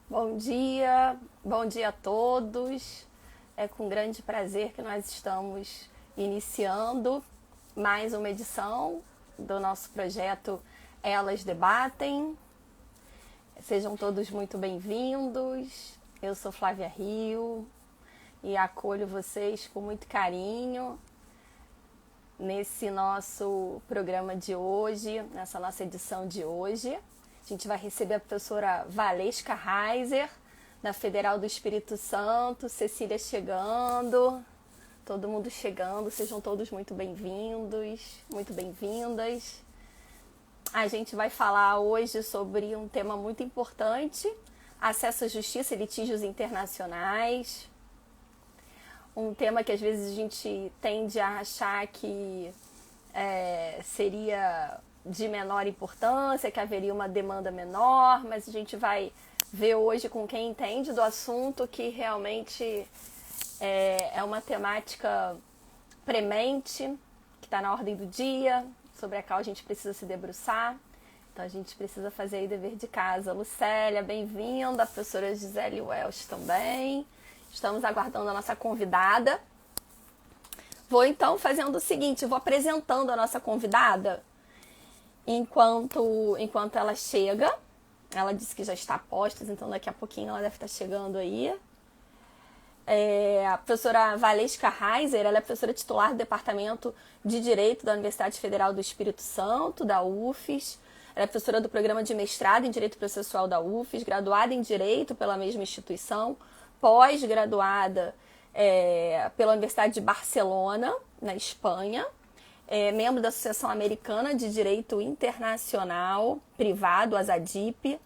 Bom dia a todos. É com grande prazer que nós estamos iniciando mais uma edição do nosso projeto Elas Debatem. Sejam todos muito bem-vindos. Eu sou Flávia Rio e acolho vocês com muito carinho nesse nosso programa de hoje, nessa nossa edição de hoje. A gente vai receber a professora Valesca Reiser, da Federal do Espírito Santo, Cecília chegando, todo mundo chegando, sejam todos muito bem-vindos, muito bem-vindas. A gente vai falar hoje sobre um tema muito importante, acesso à justiça e litígios internacionais. Um tema que às vezes a gente tende a achar que seria de menor importância, que haveria uma demanda menor, mas a gente vai ver hoje com quem entende do assunto que realmente é uma temática premente, que está na ordem do dia, sobre a qual a gente precisa se debruçar. Então a gente precisa fazer aí dever de casa. Lucélia, bem-vinda, a professora Gisele Welch também. Estamos aguardando a nossa convidada. Vou então fazendo o seguinte, vou apresentando a nossa convidada enquanto ela chega. Ela disse que já está a postos, então daqui a pouquinho ela deve estar chegando aí. A professora Valesca Reiser, ela é professora titular do Departamento de Direito da Universidade Federal do Espírito Santo, da UFES. Ela é professora do Programa de Mestrado em Direito Processual da UFES, graduada em Direito pela mesma instituição, pós-graduada pela Universidade de Barcelona, na Espanha, membro da Associação Americana de Direito Internacional Privado, ASADIP,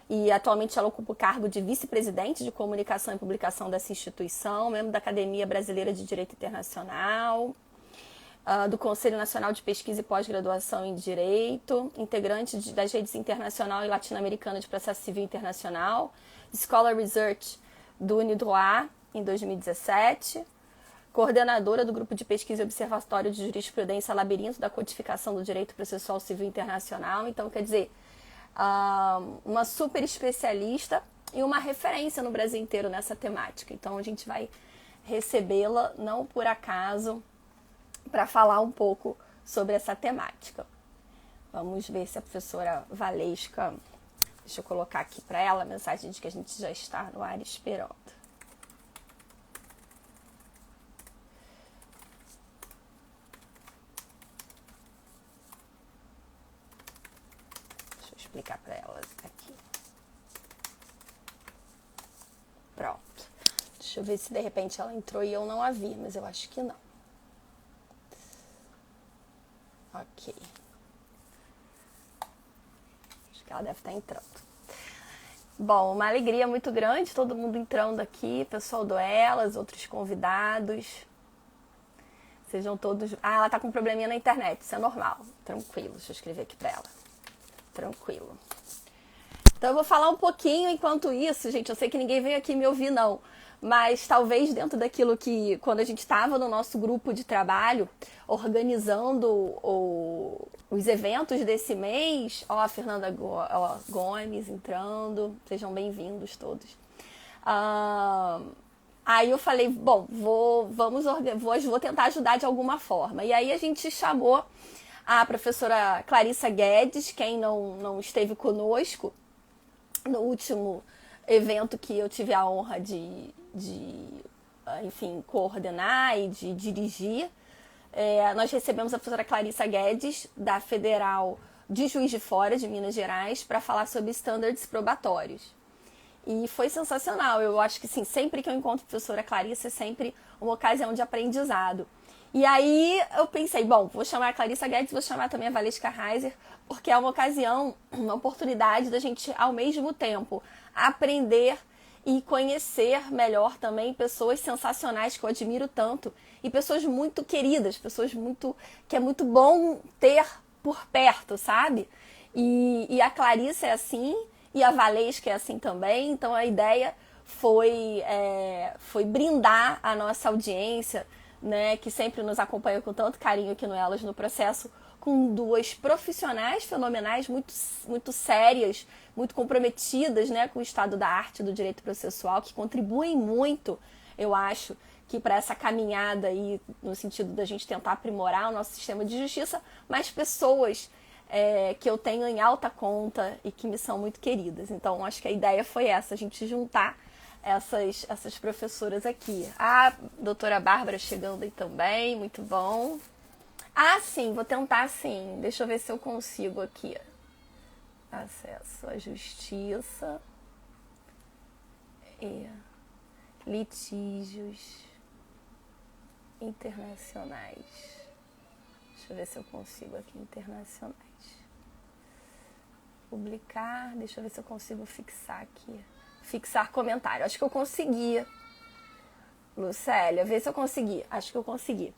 e atualmente ela ocupa o cargo de vice-presidente de comunicação e publicação dessa instituição, membro da Academia Brasileira de Direito Internacional, do Conselho Nacional de Pesquisa e Pós-Graduação em Direito, integrante das redes internacional e latino-americana de processo civil internacional, Scholar Research do UniDroit em 2017, coordenadora do Grupo de Pesquisa e Observatório de Jurisprudência Labirinto da Codificação do Direito Processual Civil Internacional. Então, quer dizer, uma super especialista e uma referência no Brasil inteiro nessa temática. Então, a gente vai recebê-la, não por acaso, para falar um pouco sobre essa temática. Vamos ver se a professora Valesca... Deixa eu colocar aqui para ela a mensagem de que a gente já está no ar esperando. Deixa eu explicar para ela aqui. Pronto. Deixa eu ver se de repente ela entrou e eu não a vi, mas eu acho que não. Ok. Acho que ela deve estar entrando. Bom, uma alegria muito grande, todo mundo entrando aqui, pessoal do Elas, outros convidados. Sejam todos... ela tá com um probleminha na internet, isso é normal. Tranquilo, deixa eu escrever aqui pra ela. Tranquilo. Então eu vou falar um pouquinho enquanto isso, gente, eu sei que ninguém veio aqui me ouvir não, mas talvez dentro daquilo que, quando a gente estava no nosso grupo de trabalho, organizando os eventos desse mês, a Fernanda Gomes entrando, sejam bem-vindos todos. Aí eu falei, bom, vou tentar ajudar de alguma forma. E aí a gente chamou a professora Clarissa Guedes, quem não esteve conosco no último evento que eu tive a honra de coordenar e de dirigir. Nós recebemos a professora Clarissa Guedes, da Federal de Juiz de Fora, de Minas Gerais, para falar sobre estándares probatórios. E foi sensacional. Eu acho que, sim, sempre que eu encontro a professora Clarissa, é sempre uma ocasião de aprendizado. E aí eu pensei, bom, vou chamar a Clarissa Guedes, vou chamar também a Valesca Reiser, porque é uma ocasião, uma oportunidade da gente, ao mesmo tempo, aprender e conhecer melhor também pessoas sensacionais que eu admiro tanto e pessoas muito queridas, pessoas que é muito bom ter por perto, sabe? E a Clarissa é assim, e a Valesca é assim também, então a ideia foi brindar a nossa audiência, né, que sempre nos acompanha com tanto carinho aqui no Elas no Processo, com duas profissionais fenomenais, muito sérias, muito comprometidas, né, com o estado da arte e do direito processual, que contribuem muito, eu acho, que para essa caminhada aí, no sentido da gente tentar aprimorar o nosso sistema de justiça, mas pessoas que eu tenho em alta conta e que me são muito queridas. Então, acho que a ideia foi essa, a gente juntar essas professoras aqui. A doutora Bárbara chegando aí também, muito bom. Ah, sim, vou tentar sim. Deixa eu ver se eu consigo aqui. Acesso à justiça e litígios internacionais. Deixa eu ver se eu consigo aqui, internacionais. Publicar, deixa eu ver se eu consigo fixar aqui. Fixar comentário, acho que eu consegui. Lucélia, vê se eu consegui. Acho que eu consegui.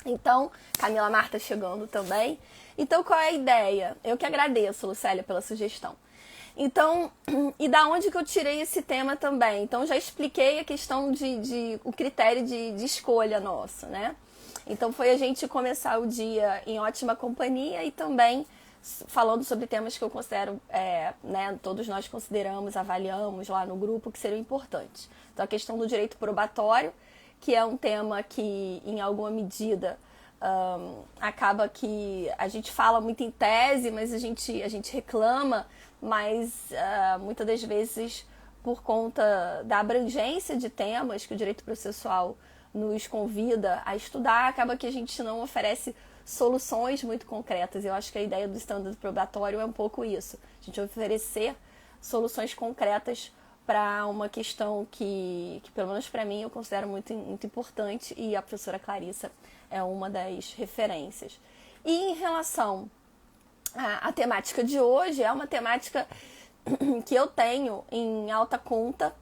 Então, Camila Marta chegando também. Então, qual é a ideia? Eu que agradeço, Lucélia, pela sugestão. Então, e da onde que eu tirei esse tema também? Então, já expliquei a questão o critério de escolha nosso, né? Então, foi a gente começar o dia em ótima companhia e também falando sobre temas que eu considero, né, todos nós consideramos, avaliamos lá no grupo que seriam importantes. Então, a questão do direito probatório, que é um tema que, em alguma medida, acaba que a gente fala muito em tese, mas a gente reclama, mas muitas das vezes, por conta da abrangência de temas que o direito processual nos convida a estudar, acaba que a gente não oferece soluções muito concretas. Eu acho que a ideia do standard probatório é um pouco isso. A gente oferecer soluções concretas para uma questão que pelo menos para mim, eu considero muito, muito importante e a professora Clarissa é uma das referências. E em relação à temática de hoje, é uma temática que eu tenho em alta conta,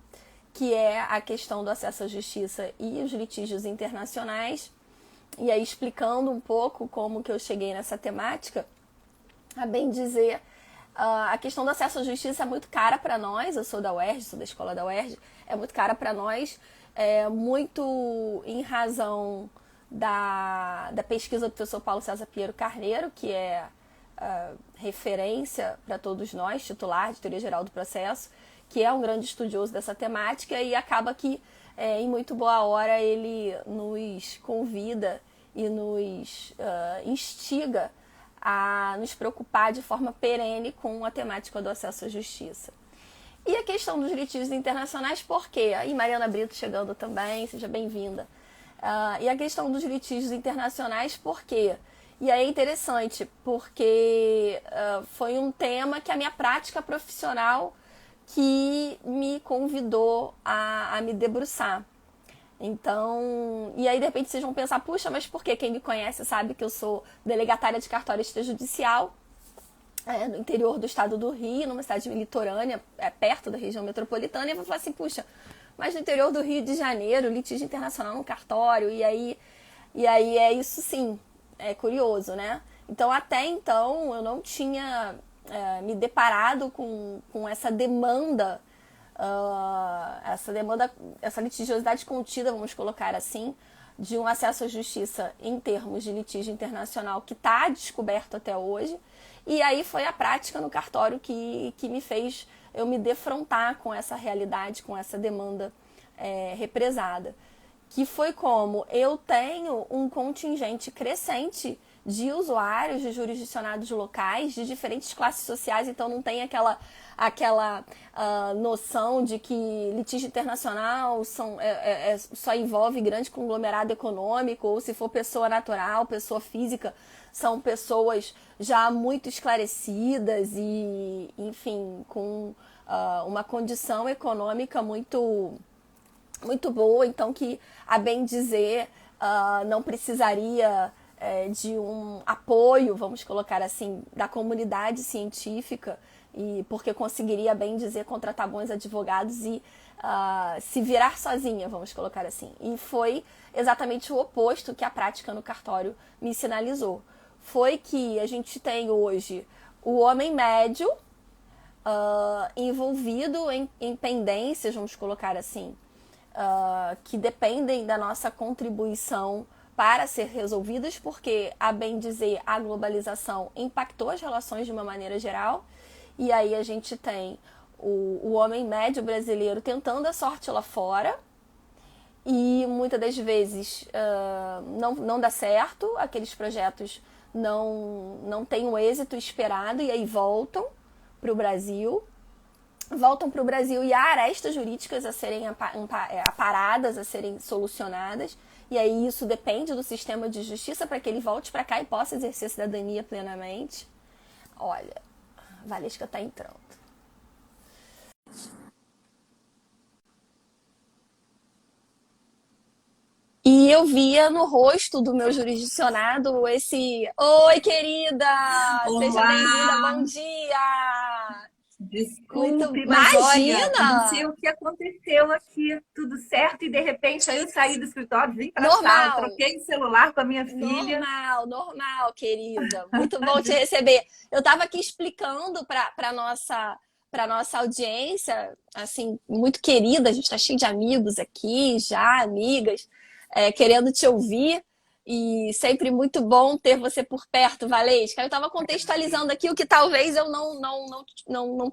que é a questão do acesso à justiça e os litígios internacionais. E aí, explicando um pouco como que eu cheguei nessa temática, a bem dizer, a questão do acesso à justiça é muito cara para nós. Eu sou da UERJ, sou da escola da UERJ, é muito cara para nós, muito em razão da pesquisa do professor Paulo César Pinheiro Carneiro, que é referência para todos nós, titular de Teoria Geral do Processo, que é um grande estudioso dessa temática, e acaba que, em muito boa hora, ele nos convida e nos instiga a nos preocupar de forma perene com a temática do acesso à justiça. E a questão dos litígios internacionais, por quê? E Mariana Brito chegando também, seja bem-vinda. E a questão dos litígios internacionais, por quê? E aí é interessante, porque foi um tema que a minha prática profissional que me convidou a me debruçar. Então, e aí de repente vocês vão pensar, puxa, mas por quê? Quem me conhece sabe que eu sou delegatária de cartório extrajudicial no interior do estado do Rio, numa cidade litorânea, perto da região metropolitana, e eu vou falar assim, puxa, mas no interior do Rio de Janeiro, litígio internacional no cartório, e aí é isso sim, é curioso, né? Então, até então, eu não tinha me deparado com essa demanda, essa litigiosidade contida, vamos colocar assim, de um acesso à justiça em termos de litígio internacional que está descoberto até hoje. E aí foi a prática no cartório que me fez eu me defrontar com essa realidade, com essa demanda represada. Que foi como eu tenho um contingente crescente de usuários de jurisdicionados locais, de diferentes classes sociais, então não tem aquela noção de que litígio internacional só envolve grande conglomerado econômico, ou se for pessoa natural, pessoa física, são pessoas já muito esclarecidas e, enfim, com uma condição econômica muito, muito boa, então que, a bem dizer, não precisaria de um apoio, vamos colocar assim, da comunidade científica, e porque conseguiria, bem dizer, contratar bons advogados e se virar sozinha, vamos colocar assim. E foi exatamente o oposto que a prática no cartório me sinalizou. Foi que a gente tem hoje o homem médio envolvido em pendências, vamos colocar assim, que dependem da nossa contribuição para ser resolvidas, porque, a bem dizer, a globalização impactou as relações de uma maneira geral. E aí a gente tem o homem médio brasileiro tentando a sorte lá fora, e muitas das vezes não dá certo, aqueles projetos não têm o êxito esperado, e aí voltam para o Brasil. E há arestas jurídicas a serem aparadas, a serem solucionadas. E aí isso depende do sistema de justiça para que ele volte para cá e possa exercer cidadania plenamente. Olha, a Valesca está entrando. E eu via no rosto do meu jurisdicionado esse: Oi, querida! Seja bem-vinda, Olá, bom dia! Muito. desculpe, mas olha, não sei Imagina! o que aconteceu aqui, tudo certo, e de repente aí eu saí do escritório, vim para a sala, Normal! troquei o celular com a minha filha. Normal, querida. Muito bom te receber. Eu estava aqui explicando para nossa audiência, assim, muito querida, a gente está cheio de amigos aqui, já, amigas, querendo te ouvir. E sempre muito bom ter você por perto, Valesca. Eu estava contextualizando aqui o que talvez eu não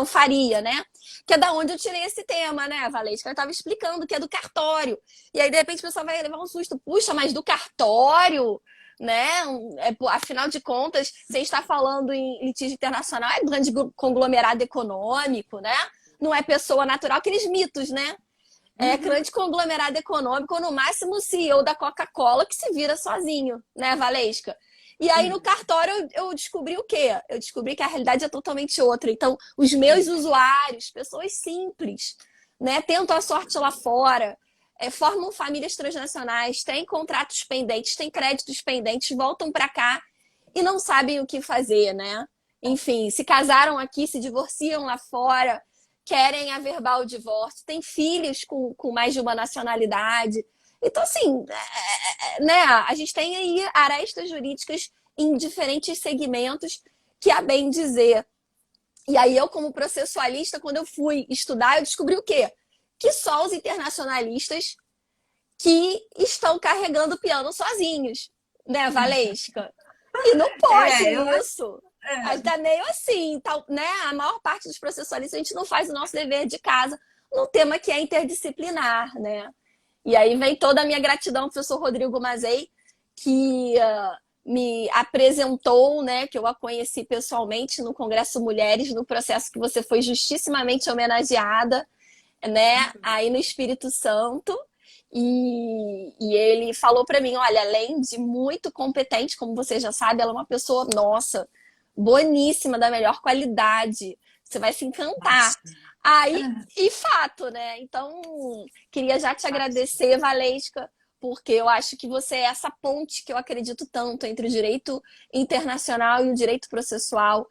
faria, né? Que é da onde eu tirei esse tema, né, Valesca? Eu estava explicando que é do cartório. E aí, de repente, o pessoal vai levar um susto. Puxa, mas do cartório, né? Afinal de contas, você está falando em litígio internacional, é grande conglomerado econômico, né? Não é pessoa natural, aqueles mitos, né? É grande conglomerado econômico, ou no máximo o CEO da Coca-Cola que se vira sozinho, né, Valesca? E aí no cartório eu descobri o quê? Eu descobri que a realidade é totalmente outra. Então, os meus usuários, pessoas simples, né, tentam a sorte lá fora, formam famílias transnacionais, têm contratos pendentes, têm créditos pendentes, voltam para cá e não sabem o que fazer, né? Enfim, se casaram aqui, se divorciam lá fora, querem averbar o divórcio, têm filhos com mais de uma nacionalidade. Então, assim, né, a gente tem aí arestas jurídicas em diferentes segmentos que, a bem dizer. E aí eu, como processualista, quando eu fui estudar, eu descobri o quê? Que só os internacionalistas que estão carregando o piano sozinhos, né, Valesca? E não pode É, eu acho. isso. A É. gente tá meio assim, tal, né? A maior parte dos processualistas, a gente não faz o nosso dever de casa num tema que é interdisciplinar, né? E aí vem toda a minha gratidão ao professor Rodrigo Mazei, que me apresentou, né, que eu a conheci pessoalmente no Congresso Mulheres, no processo que você foi justissimamente homenageada, né, aí no Espírito Santo. E ele falou para mim, olha, além de muito competente, como você já sabe, ela é uma pessoa, nossa, boníssima, da melhor qualidade. Você vai se encantar. Aí, e fato, né? Então, queria já te agradecer, Valesca, porque eu acho que você é essa ponte que eu acredito tanto entre o direito internacional e o direito processual,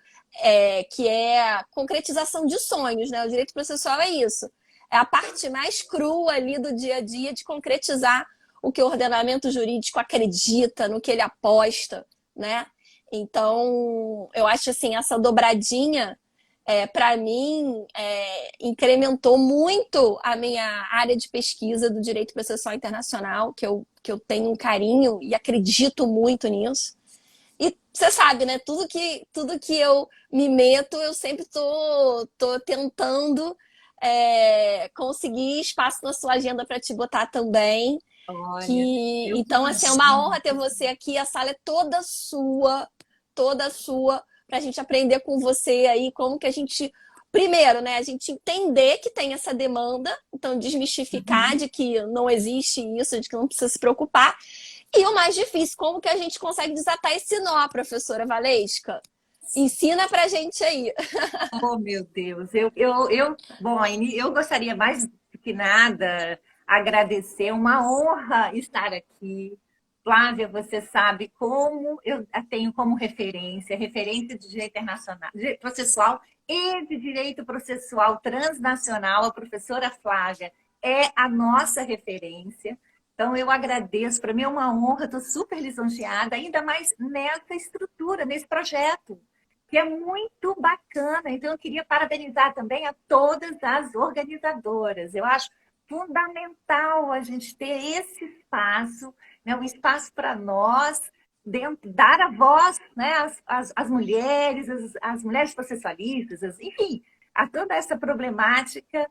que é a concretização de sonhos, né? O direito processual é isso. É a parte mais crua ali do dia a dia de concretizar o que o ordenamento jurídico acredita, no que ele aposta, né? Então, eu acho assim, essa dobradinha, para mim, incrementou muito a minha área de pesquisa do direito processual internacional, que eu tenho um carinho e acredito muito nisso. E você sabe, né? Tudo que eu me meto, eu sempre tô tentando conseguir espaço na sua agenda para te botar também. Olha, eu que Então, assim, é uma imagino. honra ter você aqui. A sala é toda sua, para a gente aprender com você aí como que a gente. Primeiro, né, a gente entender que tem essa demanda, então desmistificar de que não existe isso, de que não precisa se preocupar. E o mais difícil, como que a gente consegue desatar esse nó, professora Valesca? Ensina pra gente aí. Oh, meu Deus. Bom, Aine, eu gostaria mais do que nada agradecer, uma honra estar aqui. Flávia, você sabe como eu a tenho como referência de direito internacional, direito processual e de direito processual transnacional. A professora Flávia é a nossa referência. Então, eu agradeço. Para mim é uma honra, estou super lisonjeada, ainda mais nessa estrutura, nesse projeto que é muito bacana. Então, eu queria parabenizar também a todas as organizadoras. Eu acho fundamental a gente ter esse espaço, é um espaço para nós dar a voz, né, às mulheres, às mulheres processualistas, enfim, a toda essa problemática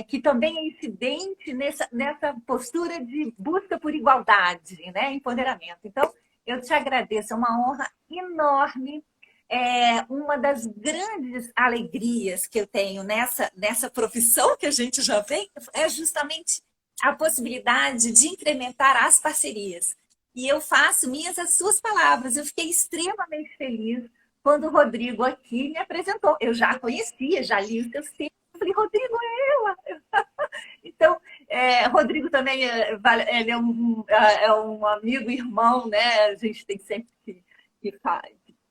que também é incidente nessa postura de busca por igualdade, né, empoderamento. Então, eu te agradeço, é uma honra enorme. Uma das grandes alegrias que eu tenho nessa profissão que a gente já vem é justamente a possibilidade de incrementar as parcerias. E eu faço minhas as suas palavras. Eu fiquei extremamente feliz quando o Rodrigo aqui me apresentou. Eu já conhecia, já li os seus textos. Eu falei, Rodrigo, é ela. Então, Rodrigo também ele é um amigo, irmão, né? A gente tem sempre que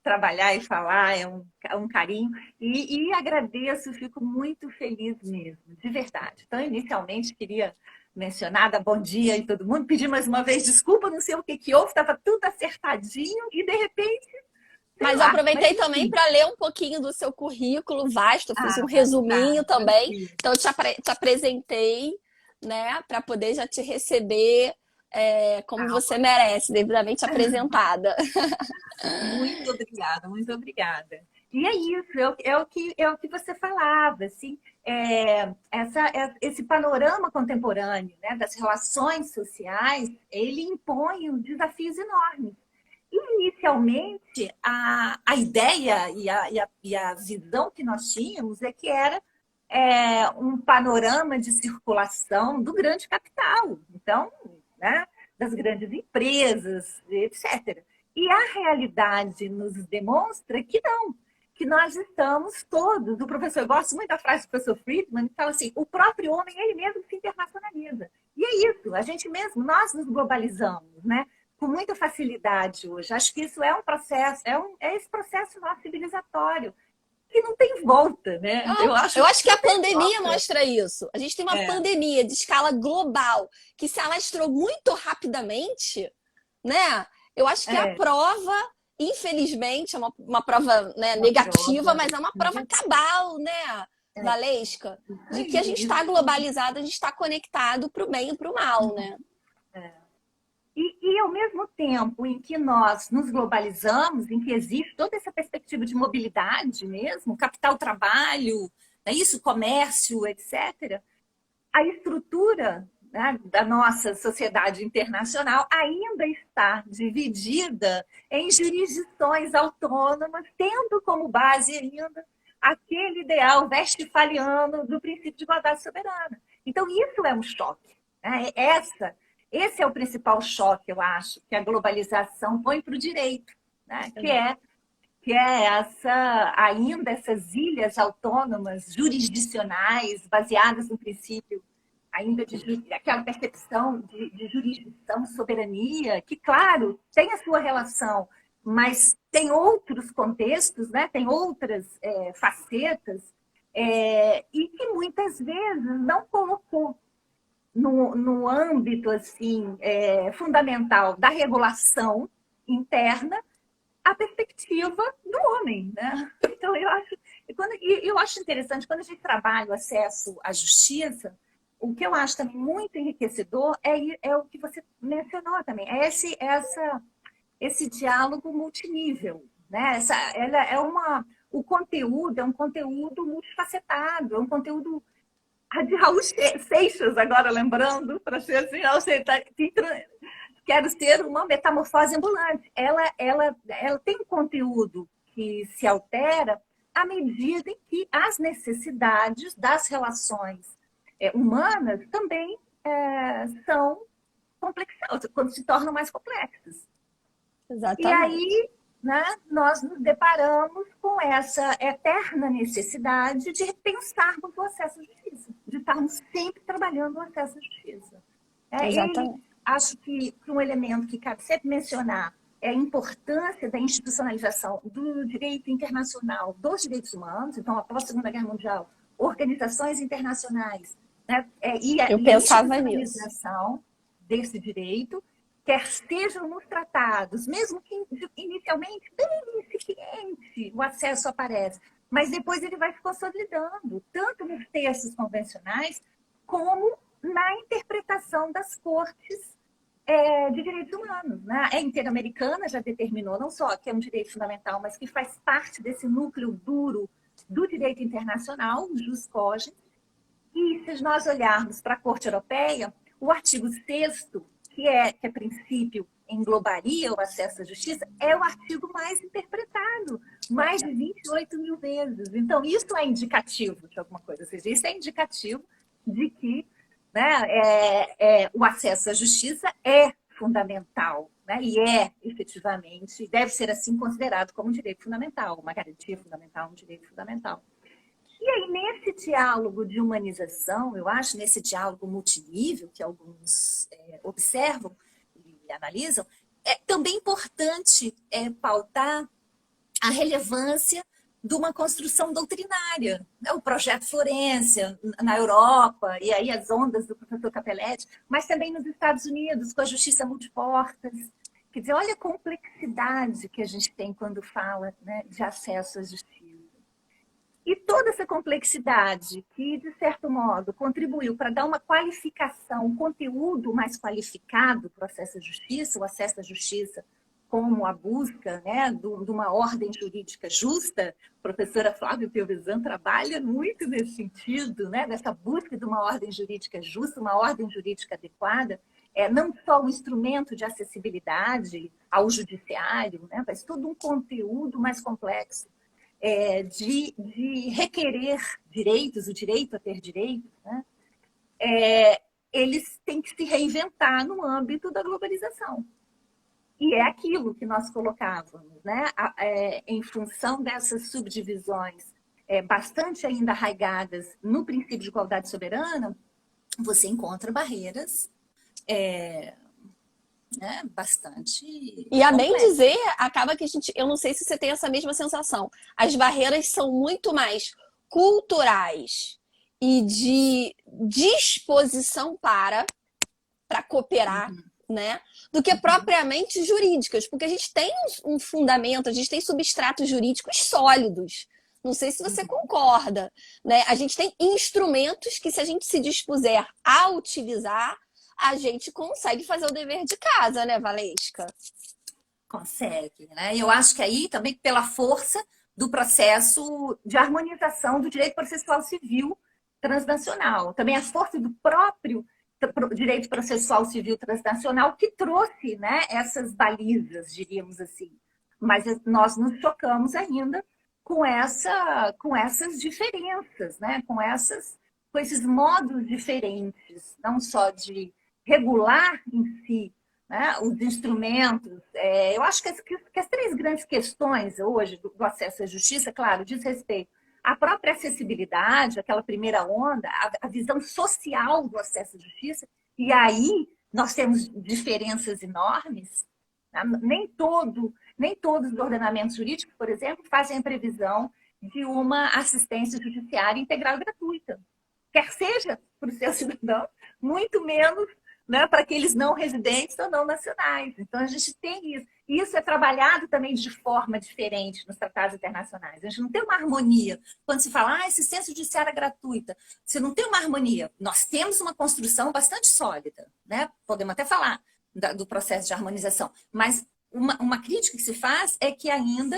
trabalhar e falar, é um carinho. E agradeço, fico muito feliz mesmo, de verdade. Então, inicialmente, queria mencionar, dar bom dia em todo mundo, pedir mais uma vez desculpa, não sei o que houve, estava tudo acertadinho e, de repente... Mas eu aproveitei também para ler um pouquinho do seu currículo vasto, fiz um resuminho também. Então, te apresentei, né, para poder já te receber como você merece, devidamente apresentada. Muito obrigada, muito obrigada. E é isso, é o que você falava, assim, esse panorama contemporâneo, né, das relações sociais, ele impõe desafios enormes. Inicialmente, a ideia e a visão que nós tínhamos é que era um panorama de circulação do grande capital, então, né, das grandes empresas, etc. E a realidade nos demonstra que não, que nós estamos todos, o professor, eu gosto muito da frase do professor Friedman, que fala assim, o próprio homem, ele mesmo se internacionaliza. E é isso, a gente mesmo, nós nos globalizamos, né? Com muita facilidade hoje. Acho que isso é um processo, esse processo nosso civilizatório, que não tem volta, né? Eu acho que a pandemia mostra isso. A gente tem uma pandemia de escala global que se alastrou muito rapidamente, né? Eu acho que a prova, infelizmente, é uma prova, né, negativa, mas é uma prova cabal, né, Valesca? De que a gente está globalizado, a gente está conectado para o bem e para o mal, né? E ao mesmo tempo em que nós nos globalizamos, em que existe toda essa perspectiva de mobilidade mesmo, capital-trabalho, é isso, comércio, etc., a estrutura, né, da nossa sociedade internacional ainda está dividida em jurisdições autônomas, tendo como base ainda aquele ideal westphaliano do princípio de igualdade soberana. Então, isso é um choque. Né? Esse é o principal choque, eu acho, que a globalização põe para o direito, né? que é ainda essas ilhas autônomas, jurisdicionais, baseadas no princípio ainda aquela percepção de jurisdição, soberania, que, claro, tem a sua relação, mas tem outros contextos, né? Tem outras facetas, e que muitas vezes não colocou no âmbito assim, fundamental da regulação interna a perspectiva do homem. Né? Então, eu acho interessante, quando a gente trabalha o acesso à justiça, o que eu acho também muito enriquecedor é o que você mencionou também, esse diálogo multinível. Né? O conteúdo é um conteúdo multifacetado, é um conteúdo de Raul Seixas, agora lembrando, para ser assim, quero ser uma metamorfose ambulante. Ela tem um conteúdo que se altera à medida em que as necessidades das relações humanas também são complexas, quando se tornam mais complexas. Exatamente. E aí, né, nós nos deparamos com essa eterna necessidade de repensarmos o acesso à justiça, de estarmos sempre trabalhando o acesso à justiça. Acho que um elemento que cabe sempre mencionar é a importância da institucionalização do direito internacional dos direitos humanos. Então, após a Segunda Guerra Mundial, organizações internacionais, né, eu pensava a institucionalização desse direito, quer sejam nos tratados, mesmo que inicialmente bem incipiente o acesso aparece, mas depois ele vai se consolidando, tanto nos textos convencionais, como na interpretação das cortes de direitos humanos, né? A Interamericana já determinou não só que é um direito fundamental, mas que faz parte desse núcleo duro do direito internacional, o jus cogens. E se nós olharmos para a Corte Europeia, o artigo 6º, que a princípio englobaria o acesso à justiça, é o artigo mais interpretado, mais de 28 mil vezes. Então, isso é indicativo de alguma coisa, ou seja, isso é indicativo de que, né, o acesso à justiça é fundamental, né, e é efetivamente, deve ser assim considerado como um direito fundamental, uma garantia fundamental, um direito fundamental. E aí, nesse diálogo de humanização, eu acho, nesse diálogo multinível, que alguns observam e analisam, é também importante pautar a relevância de uma construção doutrinária. O projeto Florência, na Europa, e aí as ondas do professor Capelletti, mas também nos Estados Unidos, com a justiça multiportas. Quer dizer, olha a complexidade que a gente tem quando fala, né, de acesso à justiça. E toda essa complexidade que, de certo modo, contribuiu para dar uma qualificação, um conteúdo mais qualificado para o acesso à justiça, o acesso à justiça como a busca, né, de uma ordem jurídica justa. A professora Flávia Piovesan trabalha muito nesse sentido, né, dessa busca de uma ordem jurídica justa, uma ordem jurídica adequada, não só um instrumento de acessibilidade ao judiciário, né, mas todo um conteúdo mais complexo. De requerer direitos, o direito a ter direitos, né? Eles têm que se reinventar no âmbito da globalização. E é aquilo que nós colocávamos, né? Em função dessas subdivisões bastante ainda arraigadas no princípio de igualdade soberana, você encontra barreiras né, bastante. E a bem dizer, acaba que eu não sei se você tem essa mesma sensação. As barreiras são muito mais culturais e de disposição para cooperar, né, do que propriamente jurídicas, porque a gente tem um fundamento, a gente tem substratos jurídicos sólidos. Não sei se você concorda, né? A gente tem instrumentos que, se a gente se dispuser a utilizar, a gente consegue fazer o dever de casa, né, Valesca? Consegue, né? Eu acho que aí também pela força do processo de harmonização do direito processual civil transnacional. Também a força do próprio direito processual civil transnacional que trouxe, né, essas balizas, diríamos assim. Mas nós nos chocamos ainda com essas diferenças, né? Com esses modos diferentes, não só de regular em si, né, os instrumentos. Eu acho que as três grandes questões hoje do acesso à justiça, claro, diz respeito à própria acessibilidade, aquela primeira onda, a visão social do acesso à justiça, e aí nós temos diferenças enormes. Né? Nem todos os ordenamentos jurídicos, por exemplo, fazem a previsão de uma assistência judiciária integral e gratuita, quer seja para o seu cidadão, muito menos, né, para aqueles não residentes ou não nacionais. Então, a gente tem isso. E isso é trabalhado também de forma diferente nos tratados internacionais. A gente não tem uma harmonia. Quando se fala, assistência judiciária gratuita, você não tem uma harmonia. Nós temos uma construção bastante sólida, né? Podemos até falar do processo de harmonização. Mas uma crítica que se faz é que ainda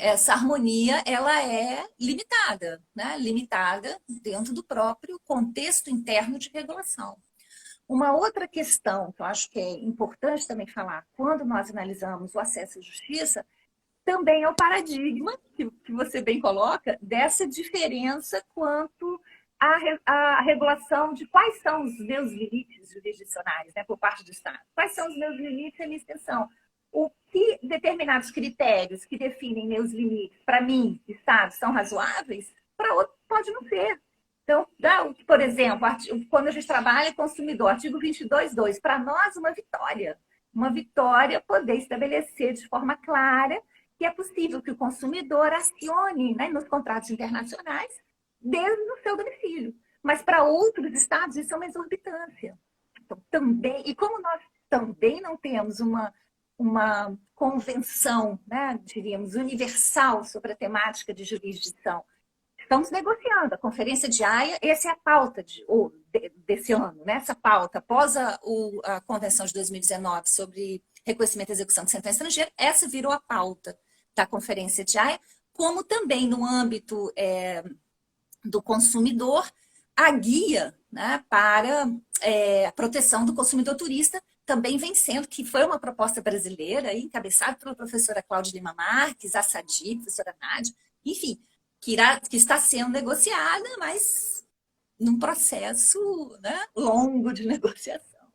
essa harmonia ela é limitada, né? Limitada dentro do próprio contexto interno de regulação. Uma outra questão que eu acho que é importante também falar quando nós analisamos o acesso à justiça também é o paradigma, que você bem coloca, dessa diferença quanto à regulação de quais são os meus limites jurisdicionais, né, por parte do Estado. Quais são os meus limites e a minha extensão? O que determinados critérios que definem meus limites, para mim, Estado, são razoáveis, para outro pode não ser. Então, por exemplo, quando a gente trabalha consumidor, artigo 22.2, para nós uma vitória poder estabelecer de forma clara que é possível que o consumidor acione, né, nos contratos internacionais desde o seu domicílio. Mas para outros estados isso é uma exorbitância. Então, também, e como nós também não temos uma convenção, né, diríamos, universal sobre a temática de jurisdição, estamos negociando. A Conferência de Haia, essa é a pauta desse ano, né? Essa pauta, após a Convenção de 2019 sobre reconhecimento e execução de sentença estrangeira, essa virou a pauta da Conferência de Haia, como também no âmbito do consumidor, a guia, né, para a proteção do consumidor turista também vem sendo, que foi uma proposta brasileira, encabeçada pela professora Cláudia Lima Marques, a Sadi, professora Nádia, enfim, que está sendo negociada, mas num processo, né, longo de negociação.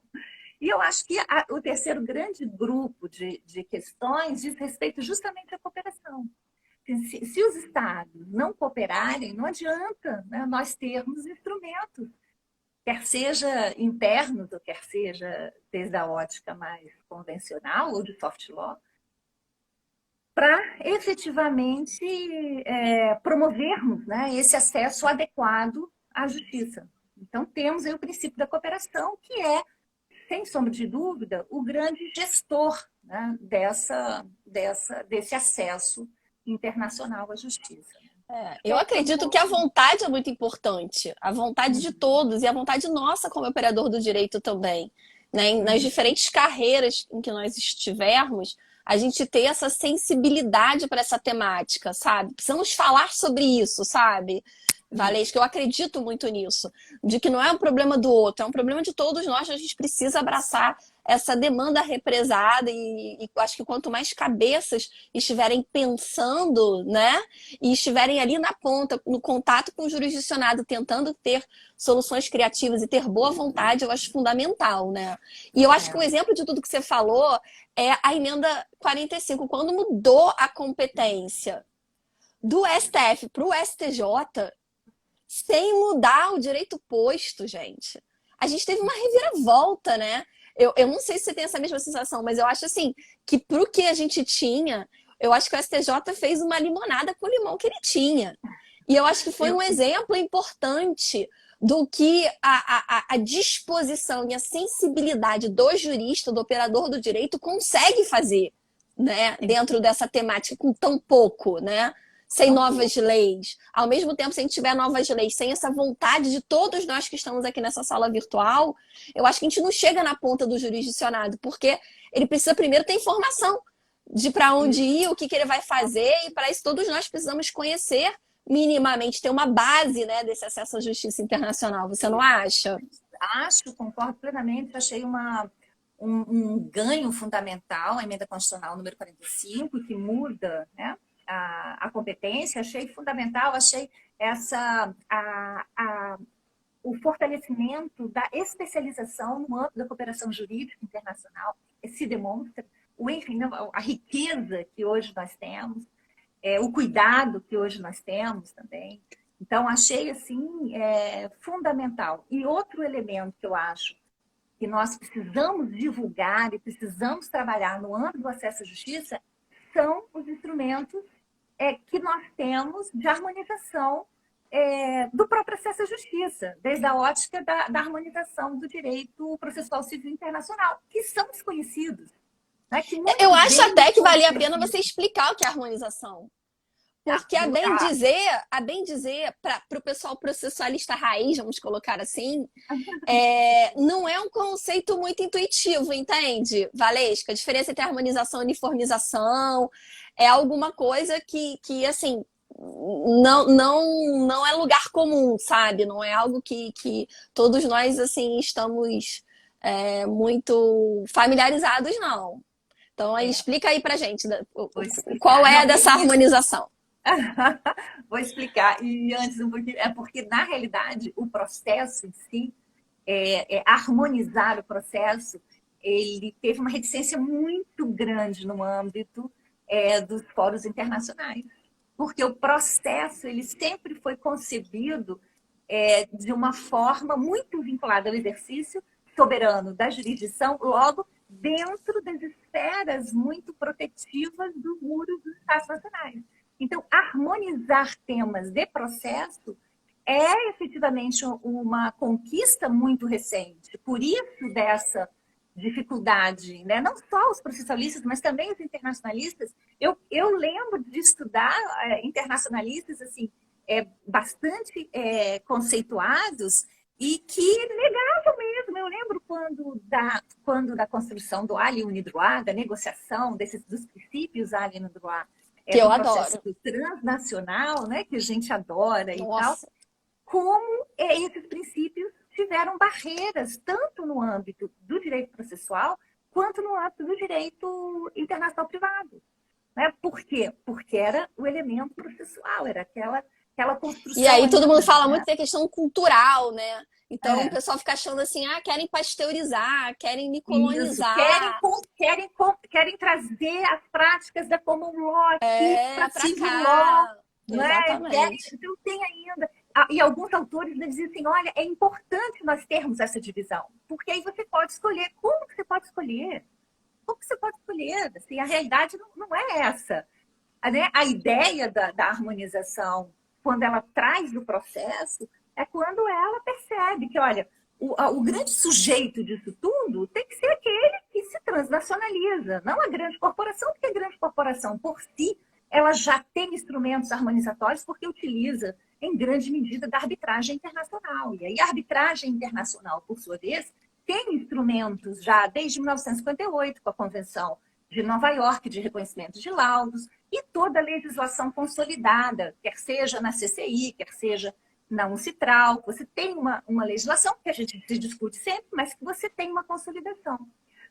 E eu acho que o terceiro grande grupo de questões diz respeito justamente à cooperação. Se os estados não cooperarem, não adianta, né, nós termos instrumentos, quer seja internos, ou quer seja desde a ótica mais convencional ou de soft law, para efetivamente promovermos, né, esse acesso adequado à justiça. Então, temos aí o princípio da cooperação, que é, sem sombra de dúvida, o grande gestor, né, desse acesso internacional à justiça. Eu acredito que a vontade é muito importante, a vontade de todos e a vontade nossa como operador do direito também, né? Nas diferentes carreiras em que nós estivermos, a gente ter essa sensibilidade para essa temática, sabe? Precisamos falar sobre isso, sabe? Valesca, eu acredito muito nisso, de que não é um problema do outro, é um problema de todos nós, a gente precisa abraçar essa demanda represada e acho que quanto mais cabeças estiverem pensando, né, e estiverem ali na ponta, no contato com o jurisdicionado, tentando ter soluções criativas e ter boa vontade, eu acho fundamental, né? E eu acho que um exemplo de tudo que você falou é a emenda 45, quando mudou a competência do STF para o STJ, sem mudar o direito posto, gente. A gente teve uma reviravolta, né? Eu não sei se você tem essa mesma sensação, mas eu acho assim, que pro que a gente tinha, eu acho que o STJ fez uma limonada com o limão que ele tinha. E eu acho que foi um exemplo importante do que a disposição e a sensibilidade do jurista, do operador do direito, consegue fazer, né? Dentro dessa temática com tão pouco, né? Sem novas leis. Ao mesmo tempo, se a gente tiver novas leis, sem essa vontade de todos nós que estamos aqui nessa sala virtual, eu acho que a gente não chega na ponta do jurisdicionado, porque ele precisa primeiro ter informação de para onde ir, o que ele vai fazer, e para isso todos nós precisamos conhecer minimamente, ter uma base, né, desse acesso à justiça internacional. Você não acha? Acho, concordo plenamente. Achei um ganho fundamental, a emenda constitucional número 45, que muda, né, a competência. Achei fundamental, achei o fortalecimento da especialização no âmbito da cooperação jurídica internacional. Se demonstra enfim, a riqueza que hoje nós temos, o cuidado que hoje nós temos também. Então, achei assim fundamental. E outro elemento que eu acho que nós precisamos divulgar e precisamos trabalhar no âmbito do acesso à justiça são os instrumentos que nós temos de harmonização do próprio acesso à justiça, desde a ótica da harmonização do direito processual civil internacional, que são desconhecidos. Né? Eu acho até que valia a pena você explicar o que é harmonização. Porque, a bem dizer para o pessoal processualista raiz, vamos colocar assim, não é um conceito muito intuitivo, entende, Valesca? A diferença entre harmonização e uniformização é alguma coisa que assim, não é lugar comum, sabe? Não é algo que todos nós, assim, estamos muito familiarizados, não. Então, aí, explica aí pra gente qual é dessa harmonização. Vou explicar. E antes um pouquinho, porque, na realidade, o processo em si, harmonizar o processo, ele teve uma reticência muito grande no âmbito dos fóruns internacionais. Porque o processo, ele sempre foi concebido de uma forma muito vinculada ao exercício soberano da jurisdição, logo dentro das esferas muito protetivas dos muros dos Estados nacionais. Então, harmonizar temas de processo é efetivamente uma conquista muito recente. Por isso dessa dificuldade, né? Não só os processualistas, mas também os internacionalistas. Eu lembro de estudar internacionalistas assim, bastante conceituados e que negavam mesmo. Eu lembro quando da construção do Alien Unidroit, da negociação dos princípios Alien Unidroit, Que eu do processo adoro. transnacional, né, que a gente adora e tal, Nossa. como esses princípios tiveram barreiras, tanto no âmbito do direito processual, quanto no âmbito do direito internacional privado. Né? Por quê? Porque era o elemento processual, era aquela construção. E aí todo mundo ainda, fala né? muito da questão cultural, né? Então o pessoal fica achando assim, querem pasteurizar, querem me Isso, colonizar. querem trazer as práticas da common law aqui para Pra civil law, cá. não é? Exatamente. Então tem ainda. E alguns autores dizem assim, olha, é importante nós termos essa divisão, porque aí você pode escolher. Como que você pode escolher? Como que você pode escolher? Assim, a realidade não é essa. Né? A ideia da harmonização, quando ela traz do processo, é quando ela percebe que, olha, o grande sujeito disso tudo tem que ser aquele que se transnacionaliza, não a grande corporação, porque a grande corporação, por si, ela já tem instrumentos harmonizatórios porque utiliza, em grande medida, da arbitragem internacional. E aí a arbitragem internacional, por sua vez, tem instrumentos já desde 1958, com a Convenção de Nova York de reconhecimento de laudos, e toda a legislação consolidada, quer seja na CCI, quer seja na UNCITRAL. Você tem uma legislação que a gente se discute sempre, mas que você tem uma consolidação.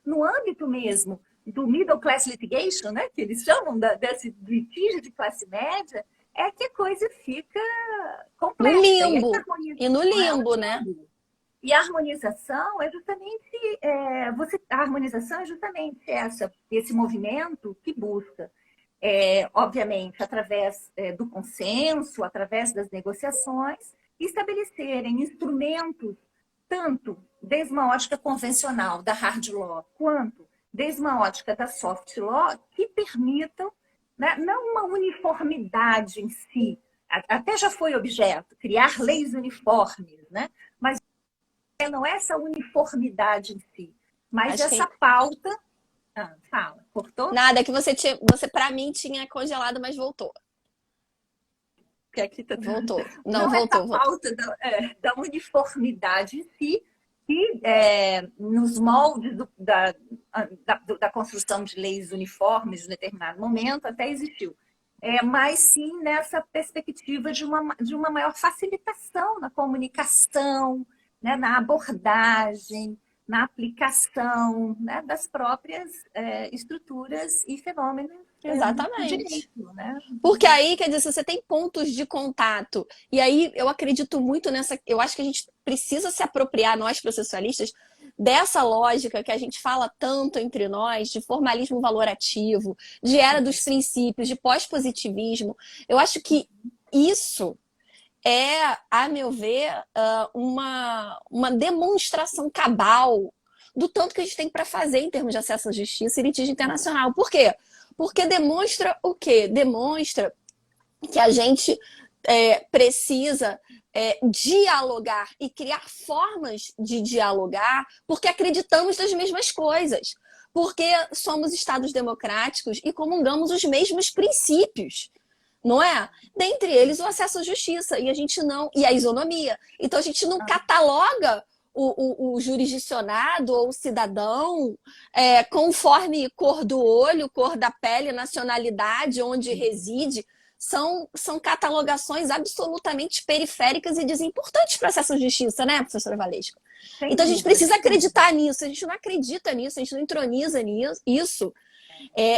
No âmbito mesmo do middle class litigation, né, que eles chamam desse litígio de classe média, é que a coisa fica No complexa. limbo. E no limbo, né? E a harmonização é justamente esse movimento que busca, obviamente, através do consenso, através das negociações, estabelecerem instrumentos, tanto desde uma ótica convencional da hard law, quanto desde uma ótica da soft law, que permitam, né, não uma uniformidade em si, até já foi objeto, criar leis uniformes, né? Mas não é essa uniformidade em si, mas Acho essa que pauta. Fala, cortou? nada que você para mim tinha congelado, mas voltou. Que aqui tá... Voltou. Não, Não, essa voltou. pauta da uniformidade em si, que nos moldes da construção de leis uniformes em determinado momento até existiu. Mas sim nessa perspectiva de uma maior facilitação na comunicação, né, na abordagem, na aplicação, né, das próprias estruturas e fenômenos do Exatamente. direito, né? Porque aí, quer dizer, se você tem pontos de contato, e aí eu acredito muito nessa. Eu acho que a gente precisa se apropriar, nós processualistas, dessa lógica que a gente fala tanto entre nós, de formalismo valorativo, de era dos princípios, de pós-positivismo. Eu acho que isso é, a meu ver, uma demonstração cabal do tanto que a gente tem para fazer em termos de acesso à justiça e litígio internacional. Por quê? Porque demonstra o quê? Demonstra que a gente precisa dialogar e criar formas de dialogar porque acreditamos nas mesmas coisas. Porque somos estados democráticos e comungamos os mesmos princípios. Não é? Dentre eles, o acesso à justiça. E a gente não. E a isonomia. Então a gente não cataloga o jurisdicionado ou o cidadão conforme cor do olho, cor da pele, nacionalidade, onde reside. São catalogações absolutamente periféricas e desimportantes para o acesso à justiça, né, professora Valesca? Então a gente precisa acreditar nisso. A gente não acredita nisso, a gente não entroniza nisso.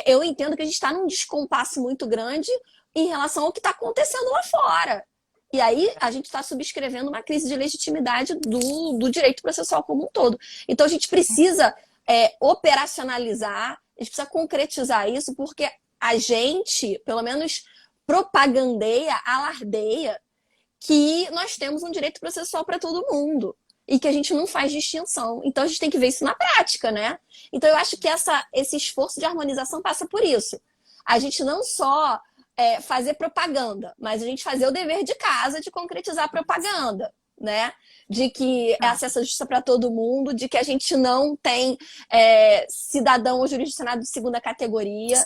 Eu entendo que a gente está num descompasso muito grande em relação ao que está acontecendo lá fora. E aí a gente está subscrevendo uma crise de legitimidade do direito processual como um todo. Então a gente precisa operacionalizar, a gente precisa concretizar isso, porque a gente, pelo menos, propagandeia, alardeia que nós temos um direito processual para todo mundo e que a gente não faz distinção. Então a gente tem que ver isso na prática, né? Então eu acho que esse esforço de harmonização passa por isso. A gente não só fazer propaganda, mas a gente fazer o dever de casa de concretizar a propaganda, né? De que é acesso à justiça para todo mundo, de que a gente não tem cidadão ou jurisdicionado de segunda categoria,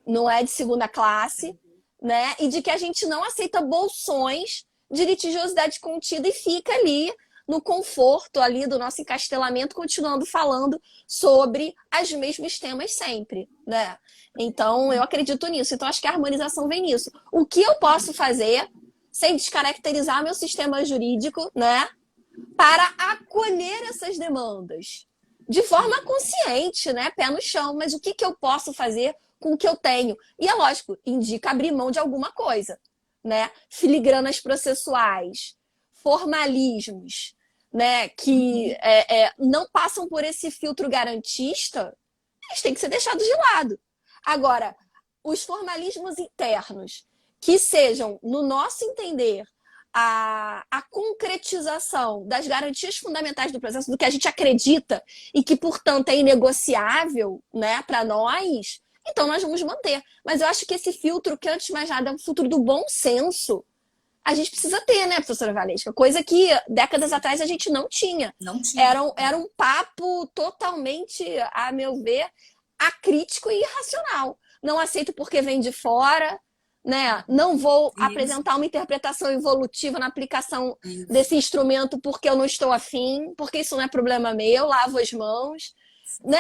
não é de segunda classe, né? E de que a gente não aceita bolsões de litigiosidade contida e fica ali no conforto ali do nosso encastelamento, continuando falando sobre os mesmos temas sempre, né? Então, eu acredito nisso. Então, acho que a harmonização vem nisso. O que eu posso fazer sem descaracterizar meu sistema jurídico, né? Para acolher essas demandas de forma consciente, né? Pé no chão. Mas o que eu posso fazer com o que eu tenho? E é lógico, indica abrir mão de alguma coisa, né? Filigranas processuais, formalismos, né? Que não passam por esse filtro garantista, eles têm que ser deixados de lado. Agora, os formalismos internos que sejam, no nosso entender, a concretização das garantias fundamentais do processo, do que a gente acredita e que, portanto, é inegociável, né, para nós, então nós vamos manter. Mas eu acho que esse filtro, que antes de mais nada é um filtro do bom senso, a gente precisa ter, né, professora Valesca? Coisa que décadas atrás a gente não tinha. Não tinha. Era um papo totalmente, a meu ver, acrítico e irracional. Não aceito porque vem de fora, né? Não vou apresentar uma interpretação evolutiva na aplicação desse instrumento porque eu não estou afim, porque isso não é problema meu, lavo as mãos. Né?